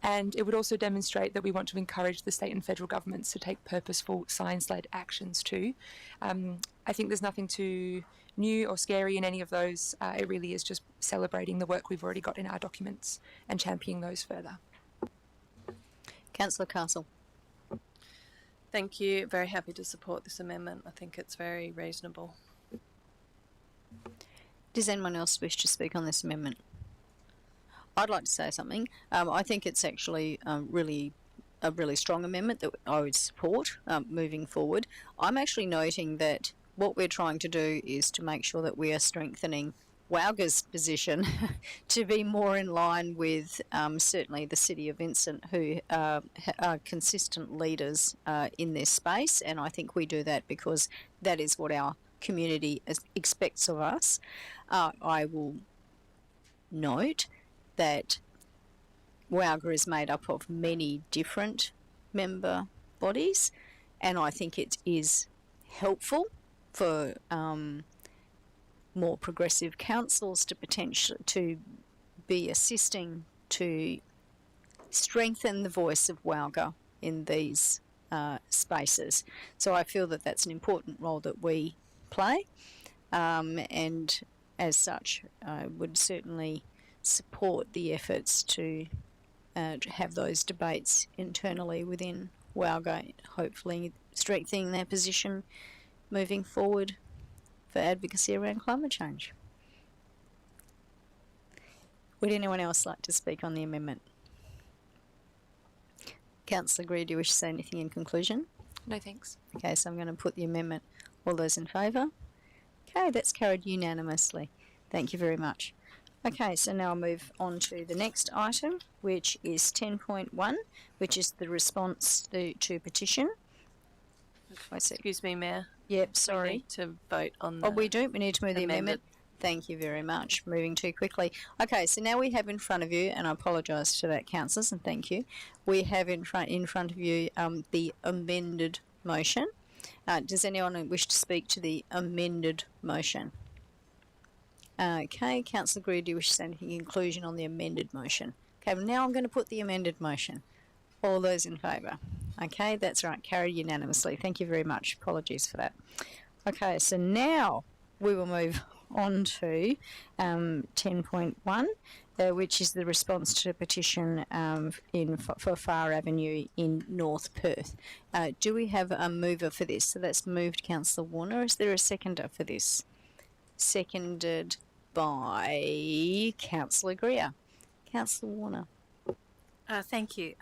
L: And it would also demonstrate that we want to encourage the state and federal governments to take purposeful science-led actions too. I think there's nothing too new or scary in any of those. It really is just celebrating the work we've already got in our documents and championing those further.
A: Councillor Castle.
I: Thank you. Very happy to support this amendment. I think it's very reasonable.
A: Does anyone else wish to speak on this amendment? I'd like to say something. I think it's actually really a really strong amendment that I would support moving forward. I'm actually noting that what we're trying to do is to make sure that we are strengthening WAUGA's position to be more in line with certainly the City of Vincent, who are consistent leaders in this space, and I think we do that because that is what our community expects of us. I will note that WAUGA is made up of many different member bodies, and I think it is helpful for more progressive councils to be assisting to strengthen the voice of WAUGA in these spaces. So I feel that that's an important role that we play, and as such I would certainly support the efforts to have those debates internally within WAUGA, hopefully strengthening their position moving forward for advocacy around climate change. Would anyone else like to speak on the amendment? Councillor Greer, do you wish to say anything in conclusion?
L: No thanks.
A: Okay, so I'm going to put the amendment. All those in favour? Okay, that's carried unanimously. Thank you very much. Okay, so now I'll move on to the next item, which is 10.1, which is the response to petition.
I: Excuse me, Mayor.
A: Yep,
I: We
A: sorry.
I: need to vote on the
A: Oh, we do? We need to move the
I: amended.
A: amendment. Thank you very much. Moving too quickly. Okay, so now we have in front of you, and I apologise to that, councillors, and thank you. We have in front of you the amended motion. Does anyone wish to speak to the amended motion? Okay, Councillor Greer, do you wish to say anything in conclusion on the amended motion? Okay, well now I'm going to put the amended motion. All those in favour? Okay, that's right, carried unanimously. Thank you very much. Apologies for that. Okay, so now we will move on to 10.1, which is the response to a petition for Far Avenue in North Perth. Do we have a mover for this? So that's moved Councillor Warner. Is there a seconder for this? Seconded by Councillor Greer. Councillor Warner.
N: Thank you.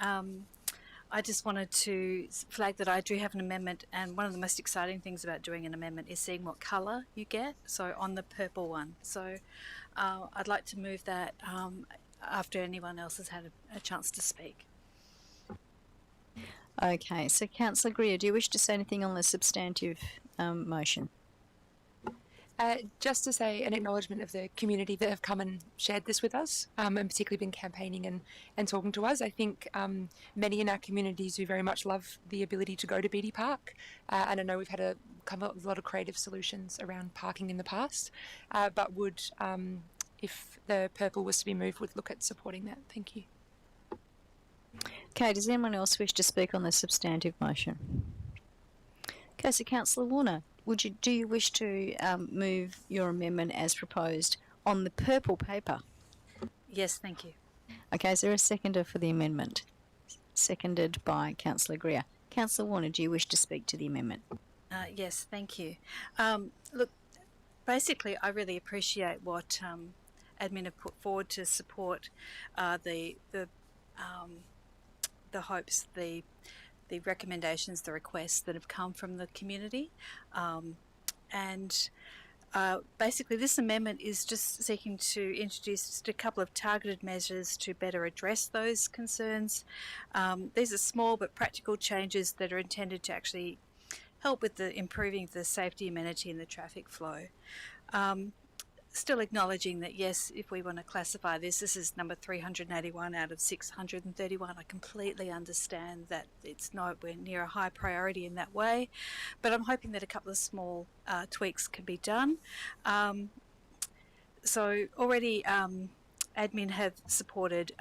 N: I just wanted to flag that I do have an amendment, and one of the most exciting things about doing an amendment is seeing what colour you get, so on the purple one. So I'd like to move that after anyone else has had a chance to speak.
A: Okay, so Councillor Greer, do you wish to say anything on the substantive motion?
L: Just to say an acknowledgement of the community that have come and shared this with us, and particularly been campaigning and talking to us. I think many in our communities do very much love the ability to go to Beatty Park, and I know we've had a lot of creative solutions around parking in the past, but would, if the purple was to be moved, would look at supporting that. Thank you.
A: Okay, does anyone else wish to speak on the substantive motion? Okay, so Councillor Warner, do you wish to move your amendment as proposed on the purple paper?
N: Yes, thank you.
A: Okay, is there a seconder for the amendment? Seconded by Councillor Greer. Councillor Warner, do you wish to speak to the amendment?
N: Yes, thank you. Look, basically, I really appreciate what admin have put forward to support the hopes, the recommendations, the requests that have come from the community, and basically this amendment is just seeking to introduce just a couple of targeted measures to better address those concerns. These are small but practical changes that are intended to actually help with the improving the safety, amenity and the traffic flow. Still acknowledging that yes, if we want to classify this is number 381 out of 631. I completely understand that it's nowhere near a high priority in that way, but I'm hoping that a couple of small tweaks can be done. So already admin have supported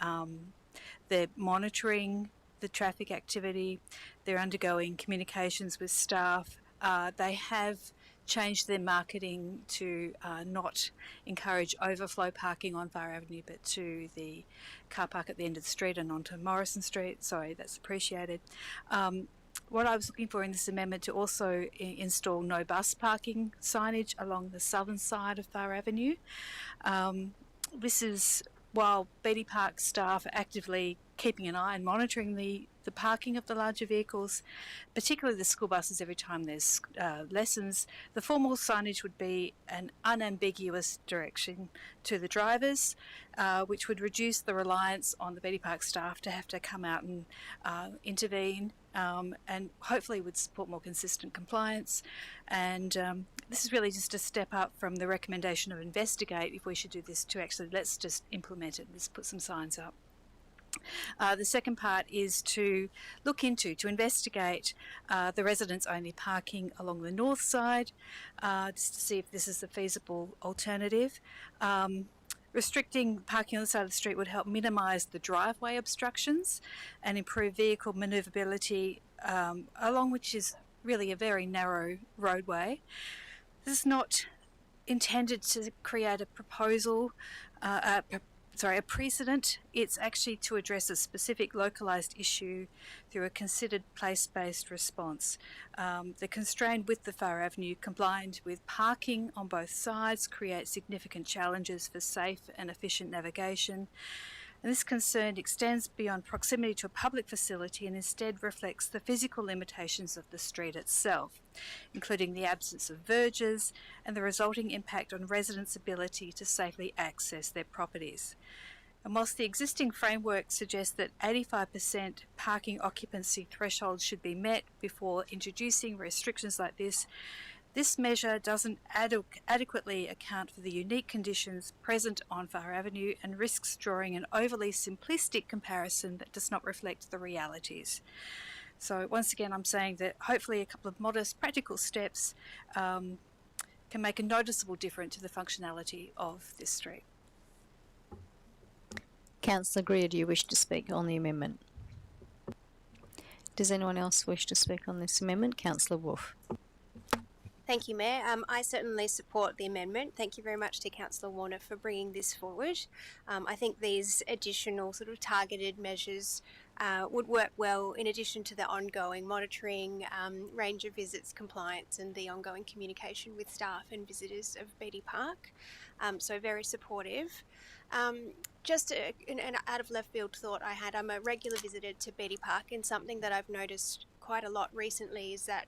N: their monitoring the traffic activity. They're undergoing communications with staff. They have changed their marketing to not encourage overflow parking on Far Avenue, but to the car park at the end of the street and onto Morrison Street. Sorry, that's appreciated. What I was looking for in this amendment to also install no bus parking signage along the southern side of Far Avenue. This is while Beatty Park staff are actively keeping an eye and monitoring the parking of the larger vehicles, particularly the school buses every time there's lessons. The formal signage would be an unambiguous direction to the drivers, which would reduce the reliance on the Betty Park staff to have to come out and intervene, and hopefully would support more consistent compliance. And this is really just a step up from the recommendation of investigate, if we should do this, to actually let's just implement it, let's put some signs up. The second part is to look into, to investigate the residents only parking along the north side, just to see if this is a feasible alternative. Restricting parking on the side of the street would help minimise the driveway obstructions and improve vehicle manoeuvrability along which is really a very narrow roadway. This is not intended to create a proposal, a precedent. It's actually to address a specific localised issue through a considered place-based response. The constrained width of Far Avenue, combined with parking on both sides, creates significant challenges for safe and efficient navigation. And this concern extends beyond proximity to a public facility and instead reflects the physical limitations of the street itself, including the absence of verges and the resulting impact on residents' ability to safely access their properties. And whilst the existing framework suggests that 85% parking occupancy thresholds should be met before introducing restrictions like this measure doesn't adequately account for the unique conditions present on Far Avenue and risks drawing an overly simplistic comparison that does not reflect the realities. So once again, I'm saying that hopefully a couple of modest practical steps can make a noticeable difference to the functionality of this street.
A: Councillor Greer, do you wish to speak on the amendment? Does anyone else wish to speak on this amendment? Councillor Wolf.
K: Thank you, Mayor. I certainly support the amendment. Thank you very much to Councillor Warner for bringing this forward. I think these additional sort of targeted measures would work well in addition to the ongoing monitoring, range of visits, compliance and the ongoing communication with staff and visitors of Betty Park. So very supportive. Just an out of left field thought I had, I'm a regular visitor to Betty Park, and something that I've noticed quite a lot recently is that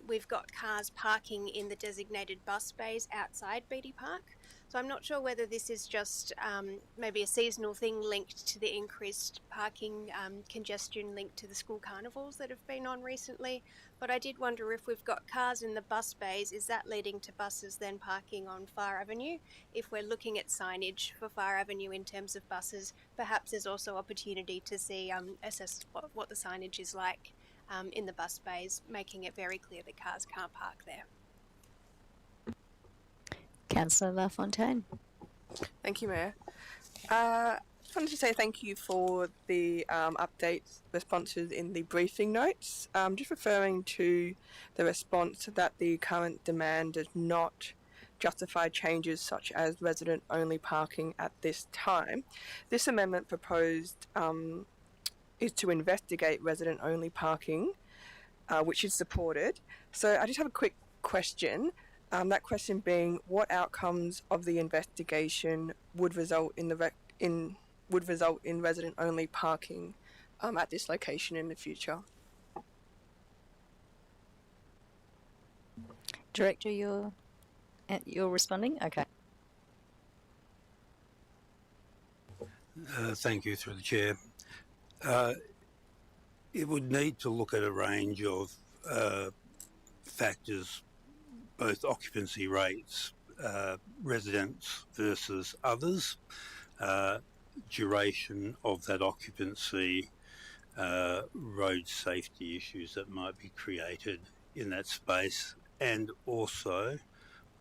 K: we've got cars parking in the designated bus bays outside Betty Park. So I'm not sure whether this is just maybe a seasonal thing linked to the increased parking congestion linked to the school carnivals that have been on recently. But I did wonder, if we've got cars in the bus bays, is that leading to buses then parking on Far Avenue? If we're looking at signage for Far Avenue in terms of buses, perhaps there's also opportunity to see assess what the signage is like in the bus bays, making it very clear that cars can't park there.
A: Councillor LaFontaine.
O: Thank you, Mayor. Just wanted to say thank you for the updates, responses in the briefing notes. Just referring to the response that the current demand does not justify changes such as resident-only parking at this time. This amendment proposed is to investigate resident-only parking, which is supported. So I just have a quick question. That question being, what outcomes of the investigation would result in resident-only parking at this location in the future?
A: Director, you're responding? Okay.
J: Thank you, through the chair. It would need to look at a range of factors, both occupancy rates, residents versus others, duration of that occupancy, road safety issues that might be created in that space, and also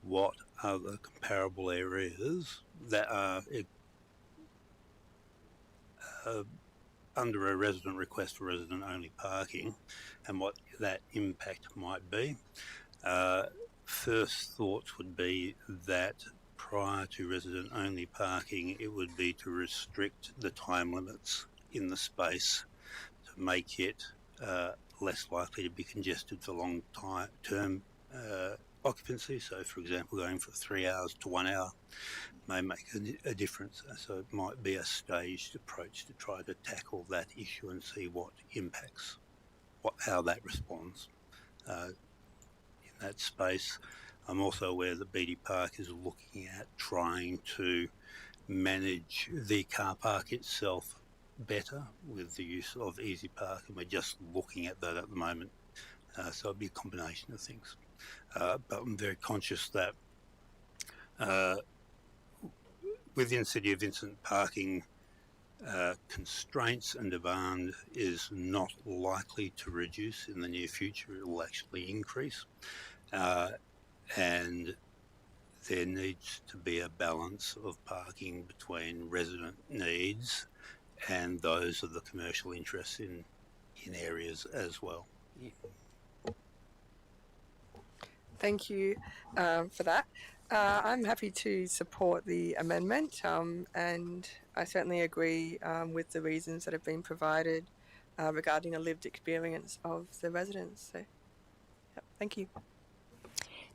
J: what other comparable areas that are under a resident request for resident-only parking, and what that impact might be. First thoughts would be that prior to resident-only parking, it would be to restrict the time limits in the space to make it less likely to be congested for long-term occupancy. So, for example, going from 3 hours to 1 hour may make a difference. So it might be a staged approach to try to tackle that issue and see what impacts, how that responds in that space. I'm also aware that Beatty Park is looking at trying to manage the car park itself better with the use of Easy Park, and we're just looking at that at the moment. So it'll be a combination of things. But I'm very conscious that within City of Vincent, parking constraints and demand is not likely to reduce in the near future. It will actually increase. And there needs to be a balance of parking between resident needs and those of the commercial interests in areas as well.
O: Thank you for that. I'm happy to support the amendment, and I certainly agree with the reasons that have been provided regarding a lived experience of the residents. So, yep, thank you.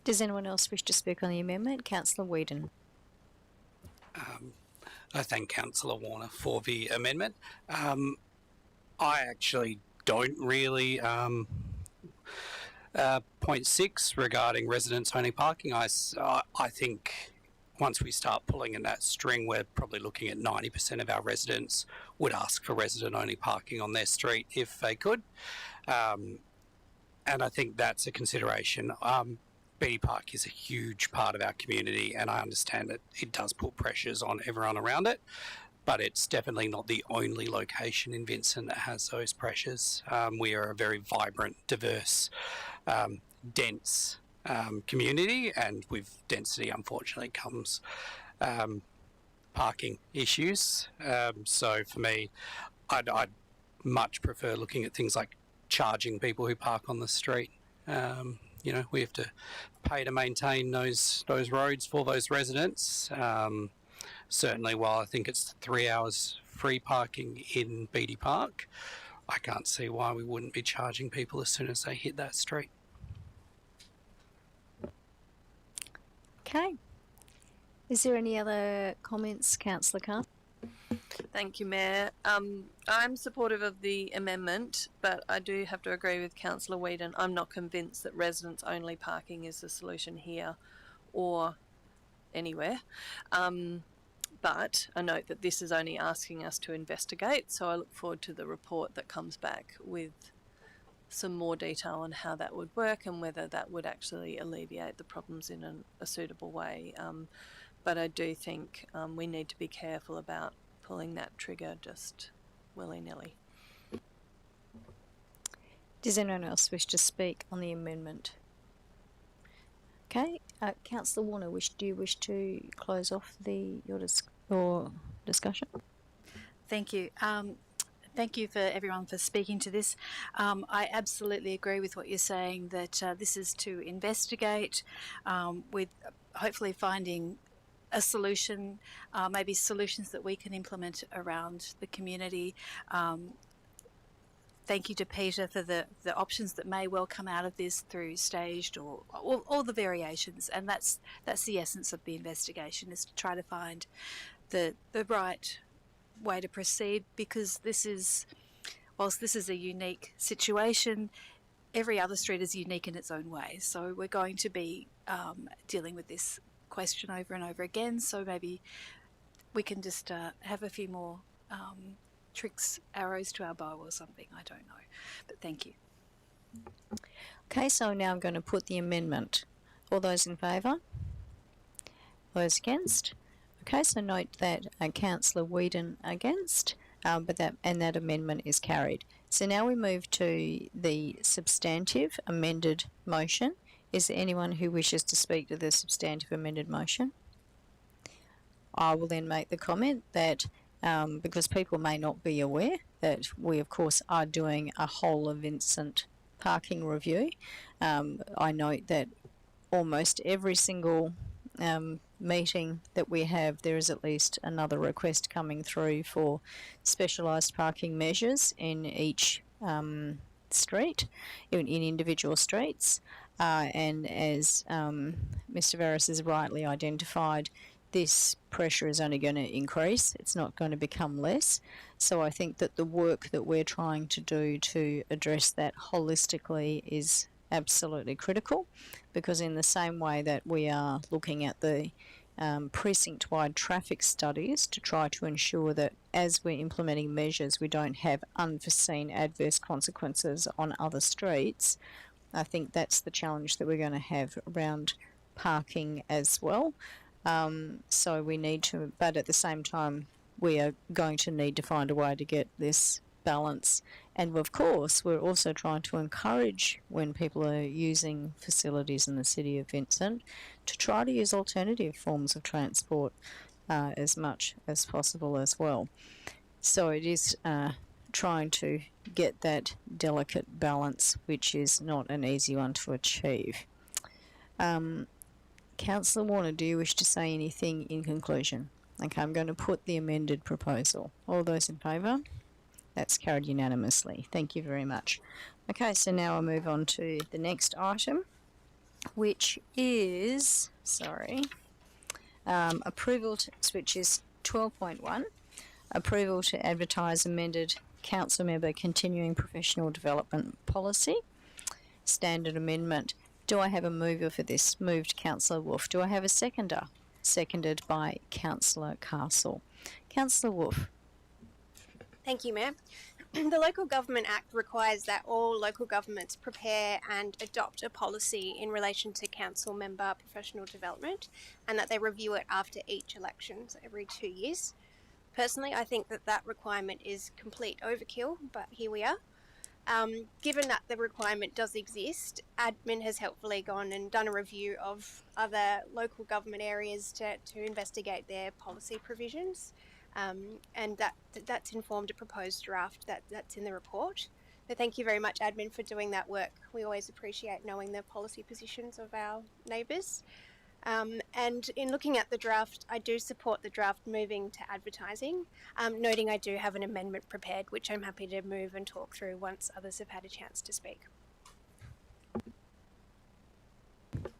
A: Does anyone else wish to speak on the amendment? Councillor Whedon.
P: I thank Councillor Warner for the amendment. I actually don't really point 6 regarding residents only parking. I think once we start pulling in that string, we're probably looking at 90% of our residents would ask for resident only parking on their street if they could. And I think that's a consideration. Beatty Park is a huge part of our community, and I understand that it does put pressures on everyone around it, but it's definitely not the only location in Vincent that has those pressures. We are a very vibrant, diverse, dense community, and with density, unfortunately, comes parking issues. So for me, I'd much prefer looking at things like charging people who park on the street. You know, we have to pay to maintain those roads for those residents. Certainly, while I think it's 3 hours free parking in Beatty Park, I can't see why we wouldn't be charging people as soon as they hit that street.
A: Okay. Is there any other comments, Councillor Khan?
I: Thank you, Mayor. I'm supportive of the amendment, but I do have to agree with Councillor Whedon. I'm not convinced that residents-only parking is the solution here or anywhere. But I note that this is only asking us to investigate, so I look forward to the report that comes back with some more detail on how that would work and whether that would actually alleviate the problems in a suitable way. But I do think we need to be careful about pulling that trigger just willy-nilly.
A: Does anyone else wish to speak on the amendment? Okay, Councillor Warner, do you wish to close off your discussion?
N: Thank you. Thank you for everyone for speaking to this. I absolutely agree with what you're saying, that this is to investigate with hopefully finding a solution, maybe solutions that we can implement around the community. Thank you to Peter for the options that may well come out of this through staged or all the variations, and that's the essence of the investigation, is to try to find the right way to proceed, because whilst this is a unique situation, every other street is unique in its own way. So we're going to be dealing with this question over and over again, so maybe we can just have a few more arrows to our bow or something. I don't know, but thank you.
A: Okay, so now I'm going to put the amendment. All those in favour? Those against? Okay, so note that Councillor Whedon against, but that amendment is carried. So now we move to the substantive amended motion. Is there anyone who wishes to speak to the substantive amended motion? I will then make the comment that because people may not be aware that we of course are doing a whole of Vincent parking review. I note that almost every single meeting that we have, there is at least another request coming through for specialised parking measures in each street, in individual streets. And as Mr. Veris has rightly identified, this pressure is only going to increase. It's not going to become less. So I think that the work that we're trying to do to address that holistically is absolutely critical, because in the same way that we are looking at the precinct-wide traffic studies to try to ensure that as we're implementing measures we don't have unforeseen adverse consequences on other streets, I think that's the challenge that we're going to have around parking as well. So we need to, but at the same time we are going to need to find a way to get this balance. And of course we're also trying to encourage, when people are using facilities in the City of Vincent, to try to use alternative forms of transport as much as possible as well. So it is trying to get that delicate balance, which is not an easy one to achieve. Councillor Warner, do you wish to say anything in conclusion? Okay, I'm going to put the amended proposal. All those in favour? That's carried unanimously. Thank you very much. Okay, so now I'll move on to the next item, which is, approval to, which is 12.1, approval to advertise amended council member continuing professional development policy, standard amendment. Do I have a mover for this? Moved Councillor Wolfe. Do I have a seconder? Seconded by Councillor Castle. Councillor Wolfe.
K: Thank you, Mayor. The Local Government Act requires that all local governments prepare and adopt a policy in relation to council member professional development, and that they review it after each election, so every 2 years. Personally, I think that that requirement is complete overkill, but here we are. Given that the requirement does exist, admin has helpfully gone and done a review of other local government areas to investigate their policy provisions. And that's informed a proposed draft that's in the report. So thank you very much, admin, for doing that work. We always appreciate knowing the policy positions of our neighbours. And in looking at the draft, I do support the draft moving to advertising, noting I do have an amendment prepared, which I'm happy to move and talk through once others have had a chance to speak.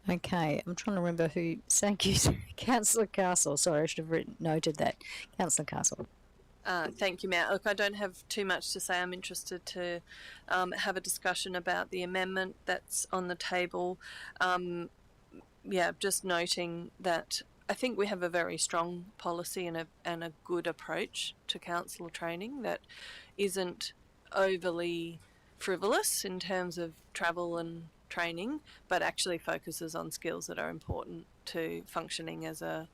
A: Okay, I'm trying to remember who. Thank you, Councillor Castle. Sorry, I should have noted that. Councillor Castle.
I: Thank you, Matt. Look, I don't have too much to say. I'm interested to have a discussion about the amendment that's on the table. Just noting that I think we have a very strong policy and a good approach to council training that isn't overly frivolous in terms of travel and training, but actually focuses on skills that are important to functioning as a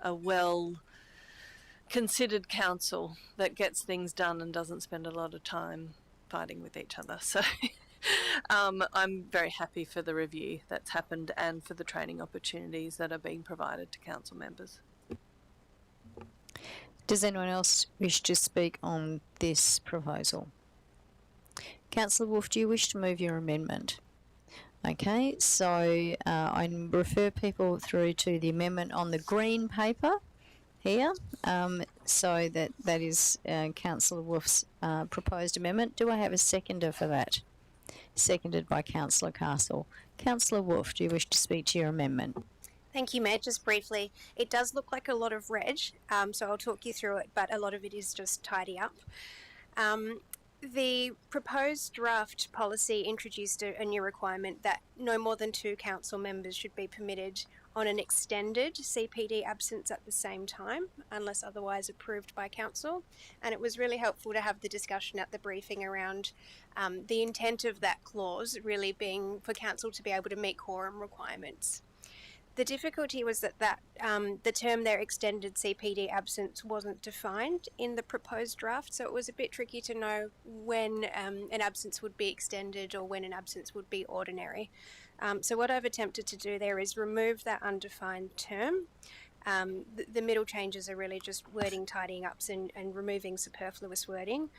I: well considered council that gets things done and doesn't spend a lot of time fighting with each other. So I'm very happy for the review that's happened and for the training opportunities that are being provided to council members.
A: Does anyone else wish to speak on this proposal? Councillor Wolfe, do you wish to move your amendment? Okay, so I refer people through to the amendment on the green paper here. So that is Councillor Wolfe's proposed amendment. Do I have a seconder for that? Seconded by Councillor Castle. Councillor Wolfe, do you wish to speak to your amendment?
K: Thank you, Mayor. Just briefly, it does look like a lot of red, so I'll talk you through it, but a lot of it is just tidy up. The proposed draft policy introduced a new requirement that no more than 2 council members should be permitted on an extended CPD absence at the same time, unless otherwise approved by council. And it was really helpful to have the discussion at the briefing around the intent of that clause really being for council to be able to meet quorum requirements. The difficulty was that the term there, extended CPD absence, wasn't defined in the proposed draft, so it was a bit tricky to know when an absence would be extended or when an absence would be ordinary. So what I've attempted to do there is remove that undefined term. The middle changes are really just wording tidying ups and removing superfluous wording,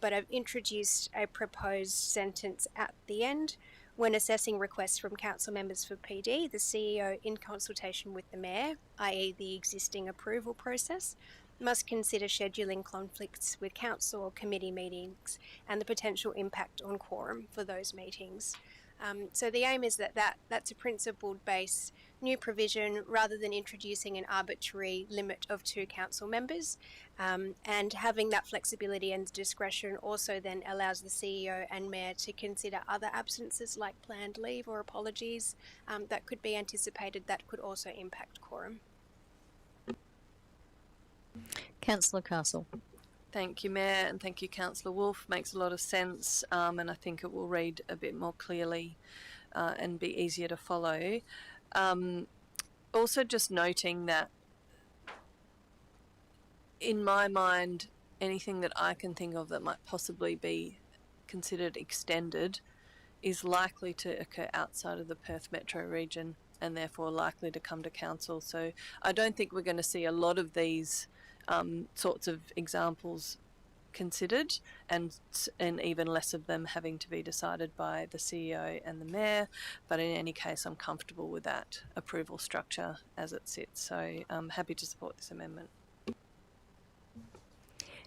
K: but I've introduced a proposed sentence at the end. When assessing requests from council members for PD, the CEO, in consultation with the Mayor, i.e. the existing approval process, must consider scheduling conflicts with council or committee meetings and the potential impact on quorum for those meetings. So the aim is that's a principled-based new provision rather than introducing an arbitrary limit of 2 council members. And having that flexibility and discretion also then allows the CEO and Mayor to consider other absences like planned leave or apologies that could be anticipated that could also impact quorum.
A: Councillor Castle.
I: Thank you, Mayor, and thank you, Councillor Wolf. Makes a lot of sense, and I think it will read a bit more clearly and be easier to follow. Also, just noting that in my mind, anything that I can think of that might possibly be considered extended is likely to occur outside of the Perth metro region and therefore likely to come to council. So I don't think we're going to see a lot of these sorts of examples considered, and even less of them having to be decided by the CEO and the Mayor. But in any case, I'm comfortable with that approval structure as it sits. So I'm happy to support this amendment.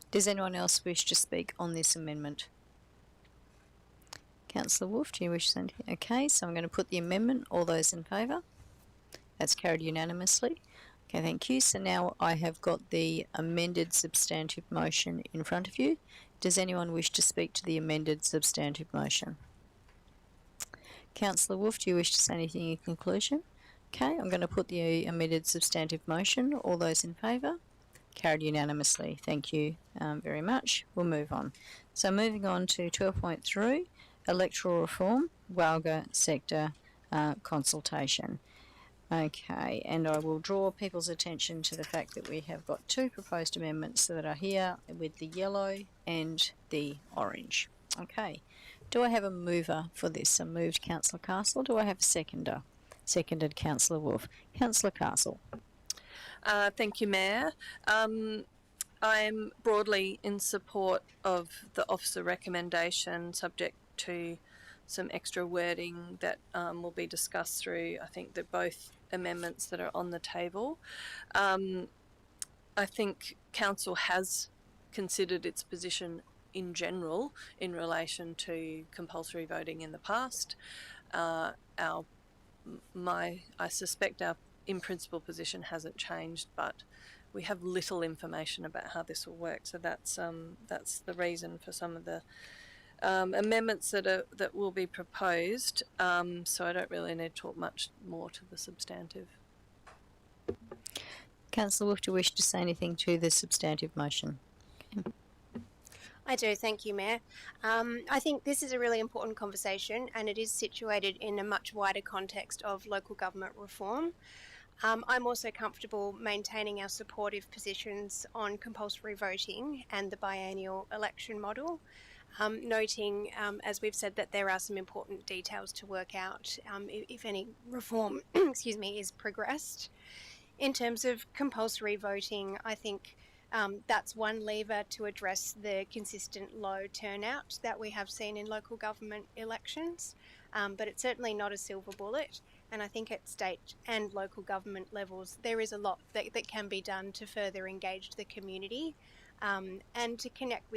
A: Does anyone else wish to speak on this amendment? Councillor Wolf, do you wish to say anything? Okay, so I'm going to put the amendment. All those in favour? That's carried unanimously. Okay, thank you. So now I have got the amended substantive motion in front of you. Does anyone wish to speak to the amended substantive motion? Councillor Wolf, do you wish to say anything in conclusion? Okay, I'm going to put the amended substantive motion. All those in favour? Carried unanimously. Thank you very much. We'll move on. So moving on to 12.3, electoral reform, Walga sector consultation. Okay, and I will draw people's attention to the fact that we have got 2 proposed amendments that are here with the yellow and the orange. Okay, do I have a mover for this? I moved Councillor Castle. Do I have a seconder? Seconded Councillor Wolf. Councillor Castle.
I: Thank you, Mayor. I'm broadly in support of the officer recommendation, subject to some extra wording that will be discussed through, I think, both amendments that are on the table. I think Council has considered its position in general in relation to compulsory voting in the past. I suspect our in principle position hasn't changed, but we have little information about how this will work. So that's the reason for some of the amendments that will be proposed. So I don't really need to talk much more to the substantive.
A: Councillor Wolf, do you wish to say anything to the substantive motion? Okay.
K: I do, thank you, Mayor. I think this is a really important conversation, and it is situated in a much wider context of local government reform. I'm also comfortable maintaining our supportive positions on compulsory voting and the biennial election model, noting, as we've said, that there are some important details to work out if any reform is progressed. In terms of compulsory voting, I think that's one lever to address the consistent low turnout that we have seen in local government elections, but it's certainly not a silver bullet. And I think at state and local government levels, there is a lot that can be done to further engage the community and to connect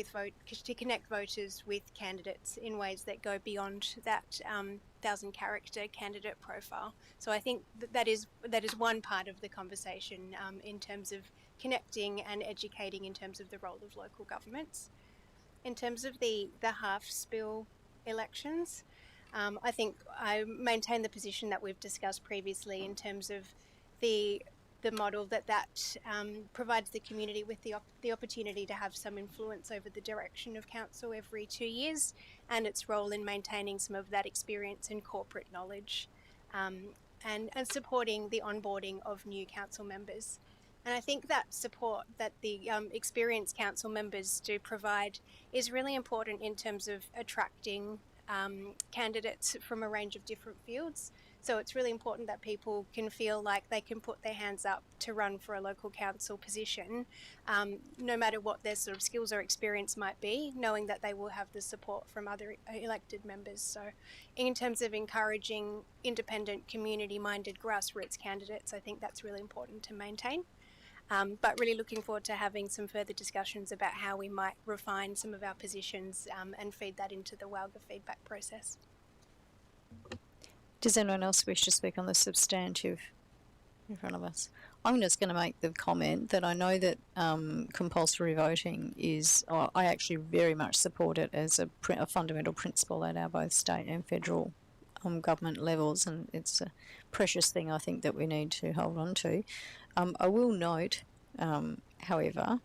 K: voters with candidates in ways that go beyond that 1,000-character candidate profile. So I think that is one part of the conversation in terms of connecting and educating in terms of the role of local governments. In terms of the half-spill elections, I think I maintain the position that we've discussed previously in terms of the model that provides the community with the opportunity to have some influence over the direction of council every 2 years, and its role in maintaining some of that experience and corporate knowledge, and supporting the onboarding of new council members. And I think that support that the experienced council members do provide is really important in terms of attracting candidates from a range of different fields. So it's really important that people can feel like they can put their hands up to run for a local council position, no matter what their sort of skills or experience might be, knowing that they will have the support from other elected members. So in terms of encouraging independent, community-minded grassroots candidates, I think that's really important to maintain. But really looking forward to having some further discussions about how we might refine some of our positions and feed that into the WALGA feedback process.
A: Does anyone else wish to speak on the substantive in front of us? I'm just going to make the comment that I know that compulsory voting is, I actually very much support it as a fundamental principle at our both state and federal government levels, and it's a precious thing I think that we need to hold on to. I will note, however,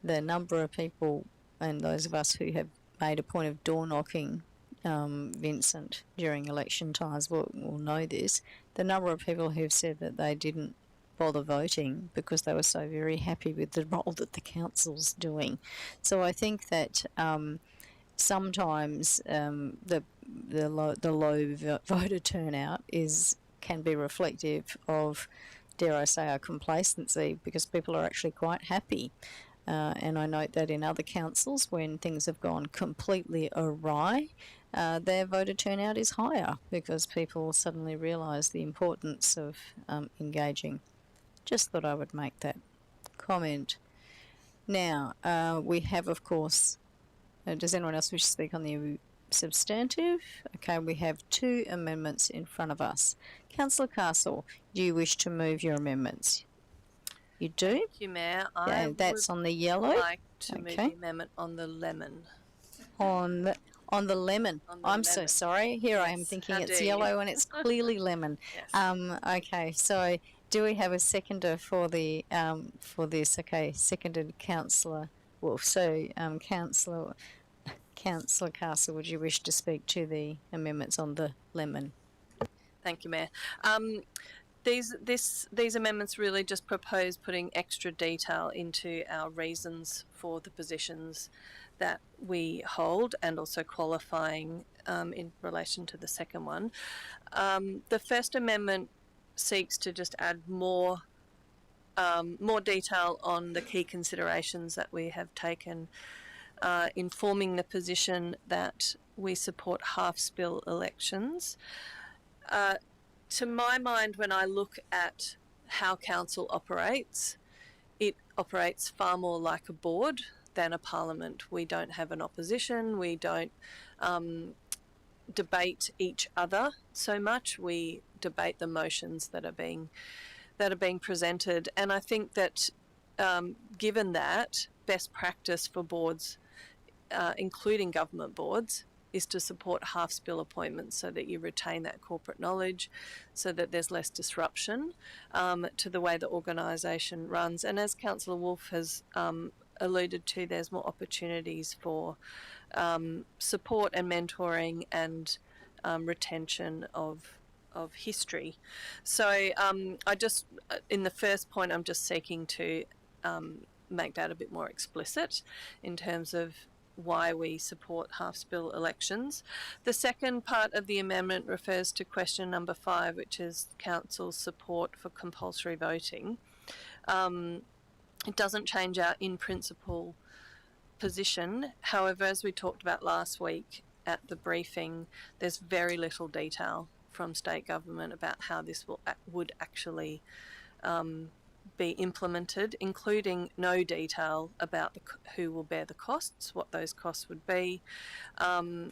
A: the number of people and those of us who have made a point of door knocking Vincent during election times will know this. The number of people who've said that they didn't bother voting because they were so very happy with the role that the council's doing. So I think that sometimes the low voter turnout can be reflective of, dare I say, our complacency, because people are actually quite happy. And I note that in other councils, when things have gone completely awry, their voter turnout is higher because people suddenly realise the importance of engaging. Just thought I would make that comment. Now, we have, of course, does anyone else wish to speak on the substantive? Okay, we have 2 amendments in front of us. Councillor Castle, do you wish to move your amendments? You do?
I: Thank you, Mayor.
A: That's on the yellow.
I: I'd like to move the amendment on the lemon.
A: On the lemon. I'm so sorry. Here I am
I: Yes,
A: thinking
I: how
A: it's
I: dare
A: yellow
I: you.
A: and it's clearly lemon.
I: Yes.
A: Okay, so do we have a seconder for the for this? Okay, seconded Councillor Wolf. So Councillor Castle, would you wish to speak to the amendments on the lemon?
I: Thank you, Mayor. These amendments really just propose putting extra detail into our reasons for the positions that we hold, and also qualifying in relation to the second one. The First Amendment seeks to just add more detail on the key considerations that we have taken in forming the position that we support half-spill elections. To my mind, when I look at how council operates, it operates far more like a board than a parliament. We don't have an opposition. We don't debate each other so much. We debate the motions that are being presented. And I think that given that, best practice for boards, including government boards, is to support half-spill appointments so that you retain that corporate knowledge, so that there's less disruption to the way the organisation runs. And as Councillor Wolf has alluded to, there's more opportunities for support and mentoring and retention of history. So I just, in the first point, I'm just seeking to make that a bit more explicit in terms of why we support half-spill elections. The second part of the amendment refers to question number 5, which is Council's support for compulsory voting. It doesn't change our in-principle position. However, as we talked about last week at the briefing, there's very little detail from state government about how this would actually be implemented, including no detail about who will bear the costs, what those costs would be, and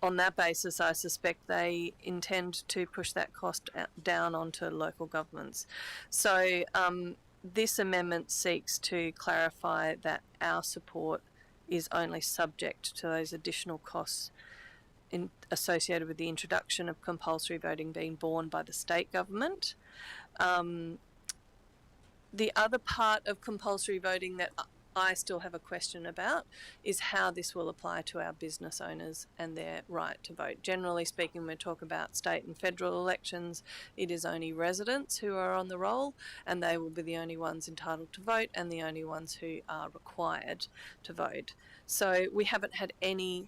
I: on that basis I suspect they intend to push that cost down onto local governments. So this amendment seeks to clarify that our support is only subject to those additional costs associated with the introduction of compulsory voting being borne by the state government. The other part of compulsory voting that I still have a question about is how this will apply to our business owners and their right to vote. Generally speaking, when we talk about state and federal elections, it is only residents who are on the roll, and they will be the only ones entitled to vote and the only ones who are required to vote. So we haven't had any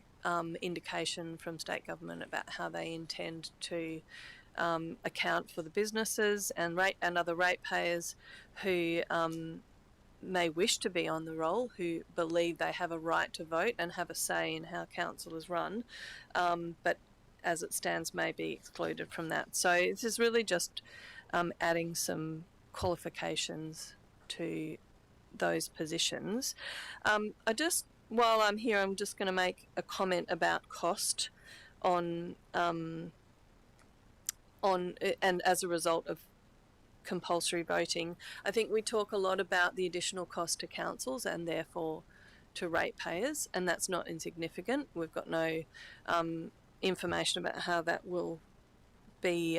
I: indication from state government about how they intend to account for the businesses and other ratepayers who may wish to be on the roll, who believe they have a right to vote and have a say in how council is run, but as it stands may be excluded from that. So this is really just adding some qualifications to those positions. While I'm here, I'm just going to make a comment about cost on and as a result of compulsory voting. I think we talk a lot about the additional cost to councils and therefore to ratepayers, and that's not insignificant. We've got no information about how that will be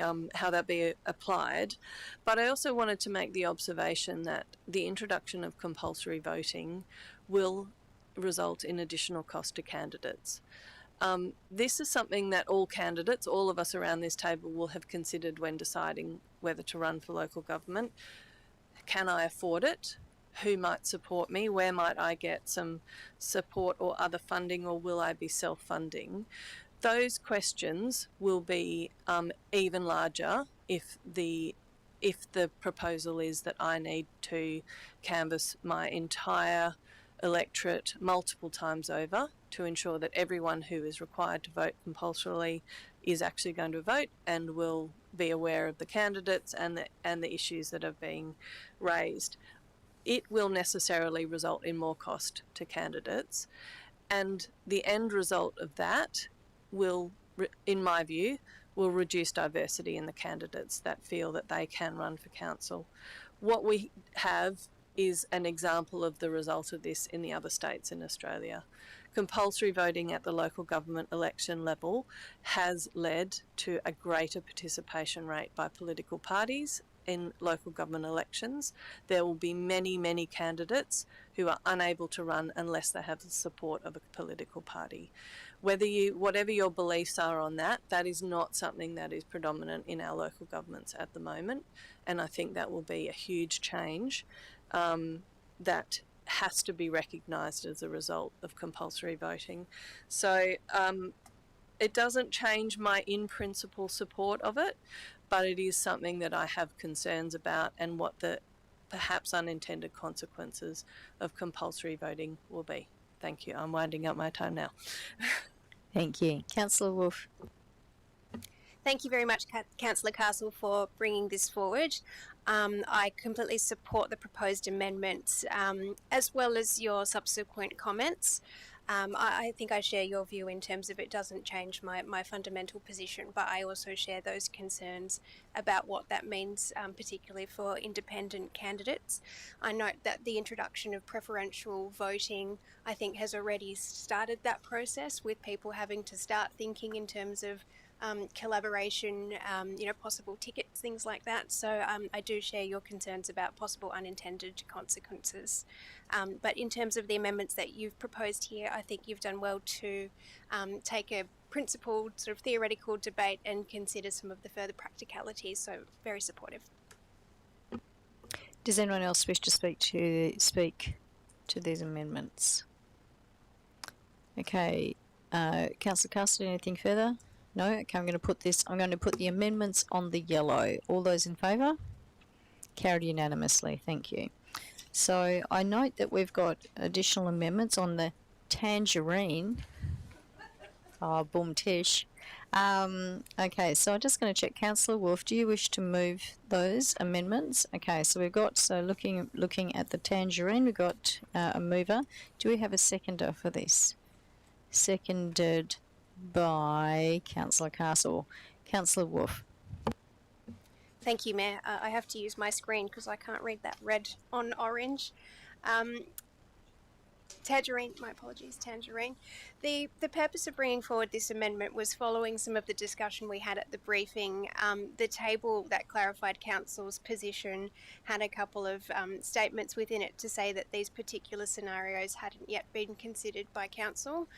I: applied, but I also wanted to make the observation that the introduction of compulsory voting will result in additional cost to candidates. This is something that all candidates, all of us around this table, will have considered when deciding whether to run for local government. Can I afford it? Who might support me? Where might I get some support or other funding, or will I be self-funding? Those questions will be even larger if the proposal is that I need to canvass my entire electorate multiple times over to ensure that everyone who is required to vote compulsorily is actually going to vote and will be aware of the candidates and the issues that are being raised. It will necessarily result in more cost to candidates, and the end result of that will, in my view, will reduce diversity in the candidates that feel that they can run for council. What we have is an example of the result of this in the other states in Australia. Compulsory voting at the local government election level has led to a greater participation rate by political parties in local government elections. There will be many, many candidates who are unable to run unless they have the support of a political party. Whatever your beliefs are on that, that is not something that is predominant in our local governments at the moment, and I think that will be a huge change that has to be recognised as a result of compulsory voting. So it doesn't change my in-principle support of it, but it is something that I have concerns about and what the perhaps unintended consequences of compulsory voting will be. Thank you. I'm winding up my time now.
A: Thank you. Councillor Wolf.
K: Thank you very much, Councillor Castle, for bringing this forward. I completely support the proposed amendments as well as your subsequent comments. I think I share your view in terms of it doesn't change my fundamental position, but I also share those concerns about what that means, particularly for independent candidates. I note that the introduction of preferential voting, I think, has already started that process with people having to start thinking in terms of collaboration, possible tickets, things like that. So I do share your concerns about possible unintended consequences. But in terms of the amendments that you've proposed here, I think you've done well to take a principled sort of theoretical debate and consider some of the further practicalities. So very supportive.
A: Does anyone else wish to speak to these amendments? Okay, Councillor Castle, anything further? No? Okay, I'm going to put the amendments on the yellow. All those in favour? Carried unanimously. Thank you. So I note that we've got additional amendments on the tangerine. Oh, boom tish. Okay, so I'm just going to check. Councillor Wolf, do you wish to move those amendments? Okay, so we've got, looking at the tangerine, we've got a mover. Do we have a seconder for this? Seconded by Councillor Castle. Councillor Wolf.
K: Thank you, Mayor. I have to use my screen because I can't read that red on orange. Tangerine, my apologies, Tangerine. The purpose of bringing forward this amendment was following some of the discussion we had at the briefing. The table that clarified Council's position had a couple of statements within it to say that these particular scenarios hadn't yet been considered by Council,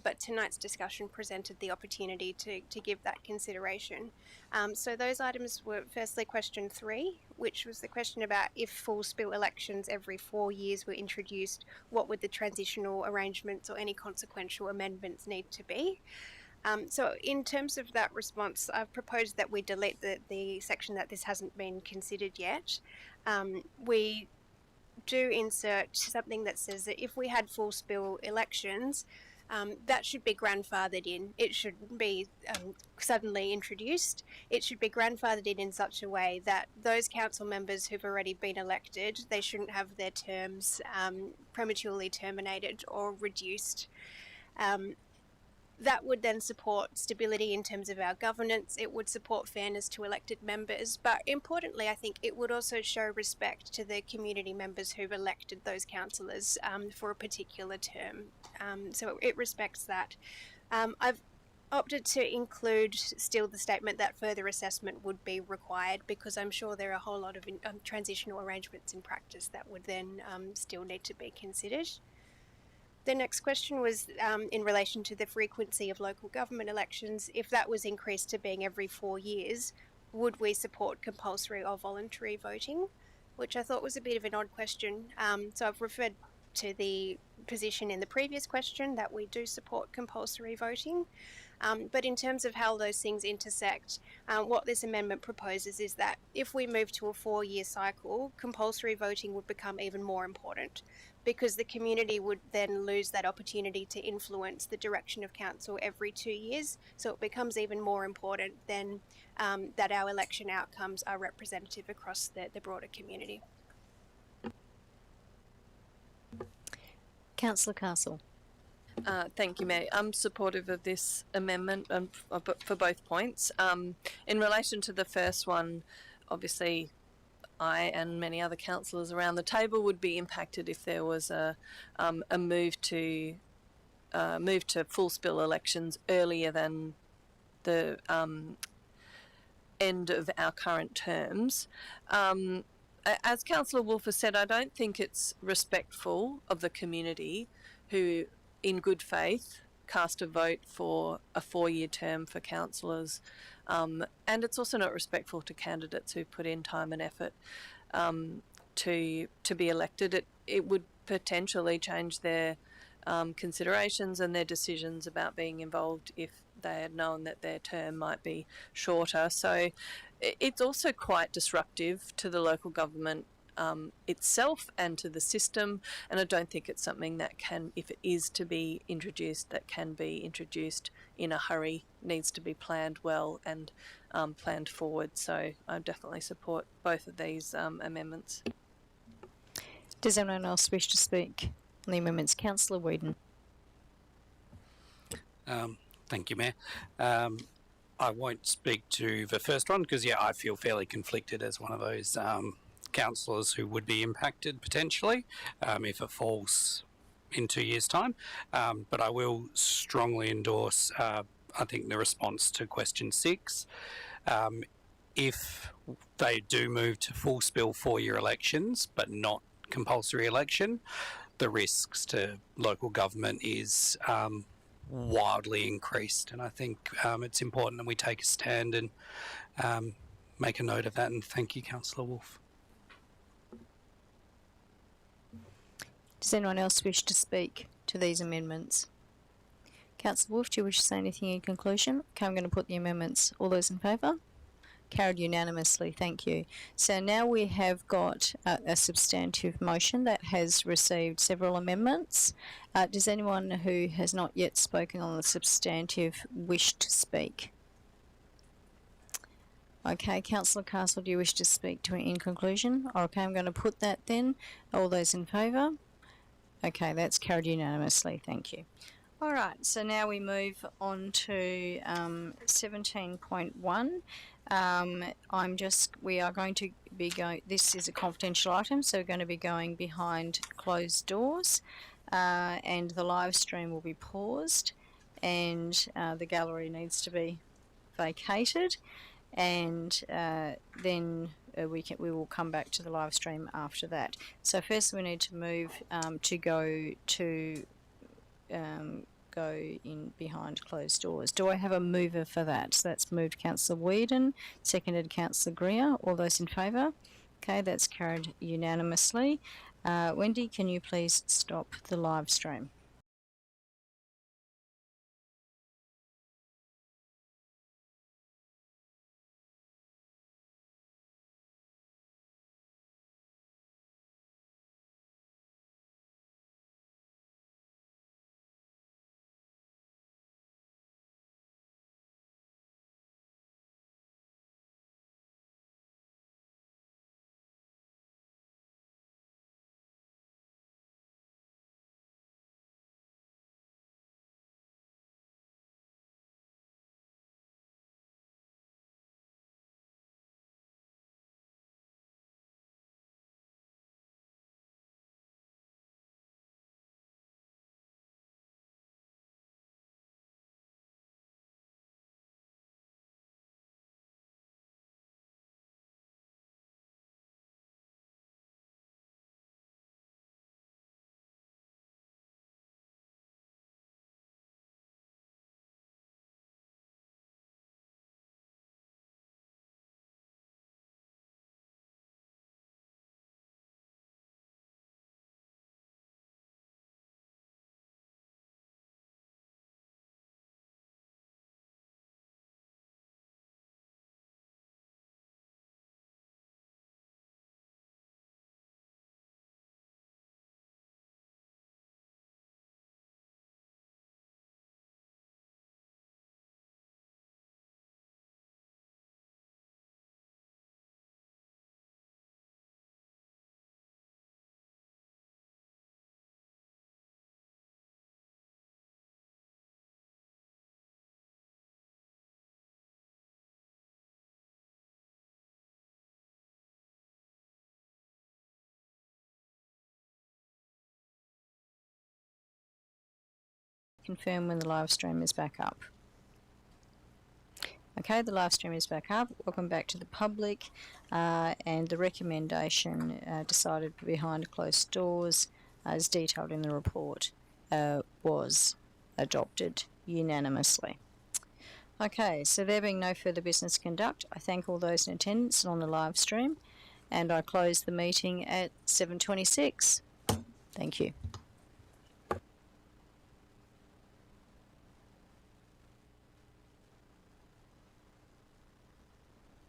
K: but tonight's discussion presented the opportunity to give that consideration. So those items were firstly question 3, which was the question about if full spill elections every 4 years were introduced, what would the transitional arrangements or any consequential amendments need to be? So in terms of that response, I've proposed that we delete the section that this hasn't been considered yet. We do insert something that says that if we had full spill elections, that should be grandfathered in. It shouldn't be suddenly introduced. It should be grandfathered in such a way that those council members who've already been elected, they shouldn't have their terms prematurely terminated or reduced. That would then support stability in terms of our governance. It would support fairness to elected members. But importantly, I think it would also show respect to the community members who've elected those councillors for a particular term. So it respects that. I've opted to include still the statement that further assessment would be required, because I'm sure there are a whole lot of transitional arrangements in practice that would then still need to be considered. The next question was in relation to the frequency of local government elections. If that was increased to being every 4 years, would we support compulsory or voluntary voting? Which I thought was a bit of an odd question. So I've referred to the position in the previous question that we do support compulsory voting. But in terms of how those things intersect, what this amendment proposes is that if we move to a 4-year cycle, compulsory voting would become even more important, because the community would then lose that opportunity to influence the direction of council every 2 years. So it becomes even more important then that our election outcomes are representative across the broader community.
A: Councillor Castle.
I: Thank you, Mayor. I'm supportive of this amendment for both points. In relation to the first one, obviously I and many other councillors around the table would be impacted if there was a move to full spill elections earlier than the end of our current terms. As Councillor Wolfe has said, I don't think it's respectful of the community who, in good faith, cast a vote for a 4-year term for councillors, and it's also not respectful to candidates who put in time and effort to be elected. It would potentially change their considerations and their decisions about being involved if they had known that their term might be shorter. So it's also quite disruptive to the local government itself and to the system, and I don't think it's something that can, if it is to be introduced, that can be introduced in a hurry. It needs to be planned well and planned forward. So I definitely support both of these amendments.
A: Does anyone else wish to speak on the amendments? Councillor Whedon.
P: Thank you, Mayor. I won't speak to the first one because, I feel fairly conflicted as one of those councillors who would be impacted potentially if it falls in 2 years' time. But I will strongly endorse, I think, the response to question 6. If they do move to full spill 4-year elections but not compulsory election, the risks to local government is wildly increased, and I think it's important that we take a stand and make a note of that. And thank you, Councillor Wolfe.
A: Does anyone else wish to speak to these amendments? Councillor Wolfe, do you wish to say anything in conclusion? Okay, I'm going to put the amendments. All those in favour? Carried unanimously, thank you. So now we have got a substantive motion that has received several amendments. Does anyone who has not yet spoken on the substantive wish to speak? Okay, Councillor Castle, do you wish to speak to it in conclusion? Okay, I'm going to put that then. All those in favour? Okay, that's carried unanimously, thank you. All right, so now we move on to 17.1. We are going to be going, this is a confidential item, so we're going to be going behind closed doors, and the live stream will be paused, and the gallery needs to be vacated, and then we will come back to the live stream after that. So first we need to move to go in behind closed doors. Do I have a mover for that? So that's moved Councillor Whedon, seconded Councillor Greer. All those in favour? Okay, that's carried unanimously. Wendy, can you please stop the live stream? confirm when the live stream is back up. Okay, the live stream is back up. Welcome back to the public, and the recommendation decided behind closed doors, as detailed in the report, was adopted unanimously. Okay, so there being no further business to conduct, I thank all those in attendance and on the live stream, and I close the meeting at 7:26. Thank you.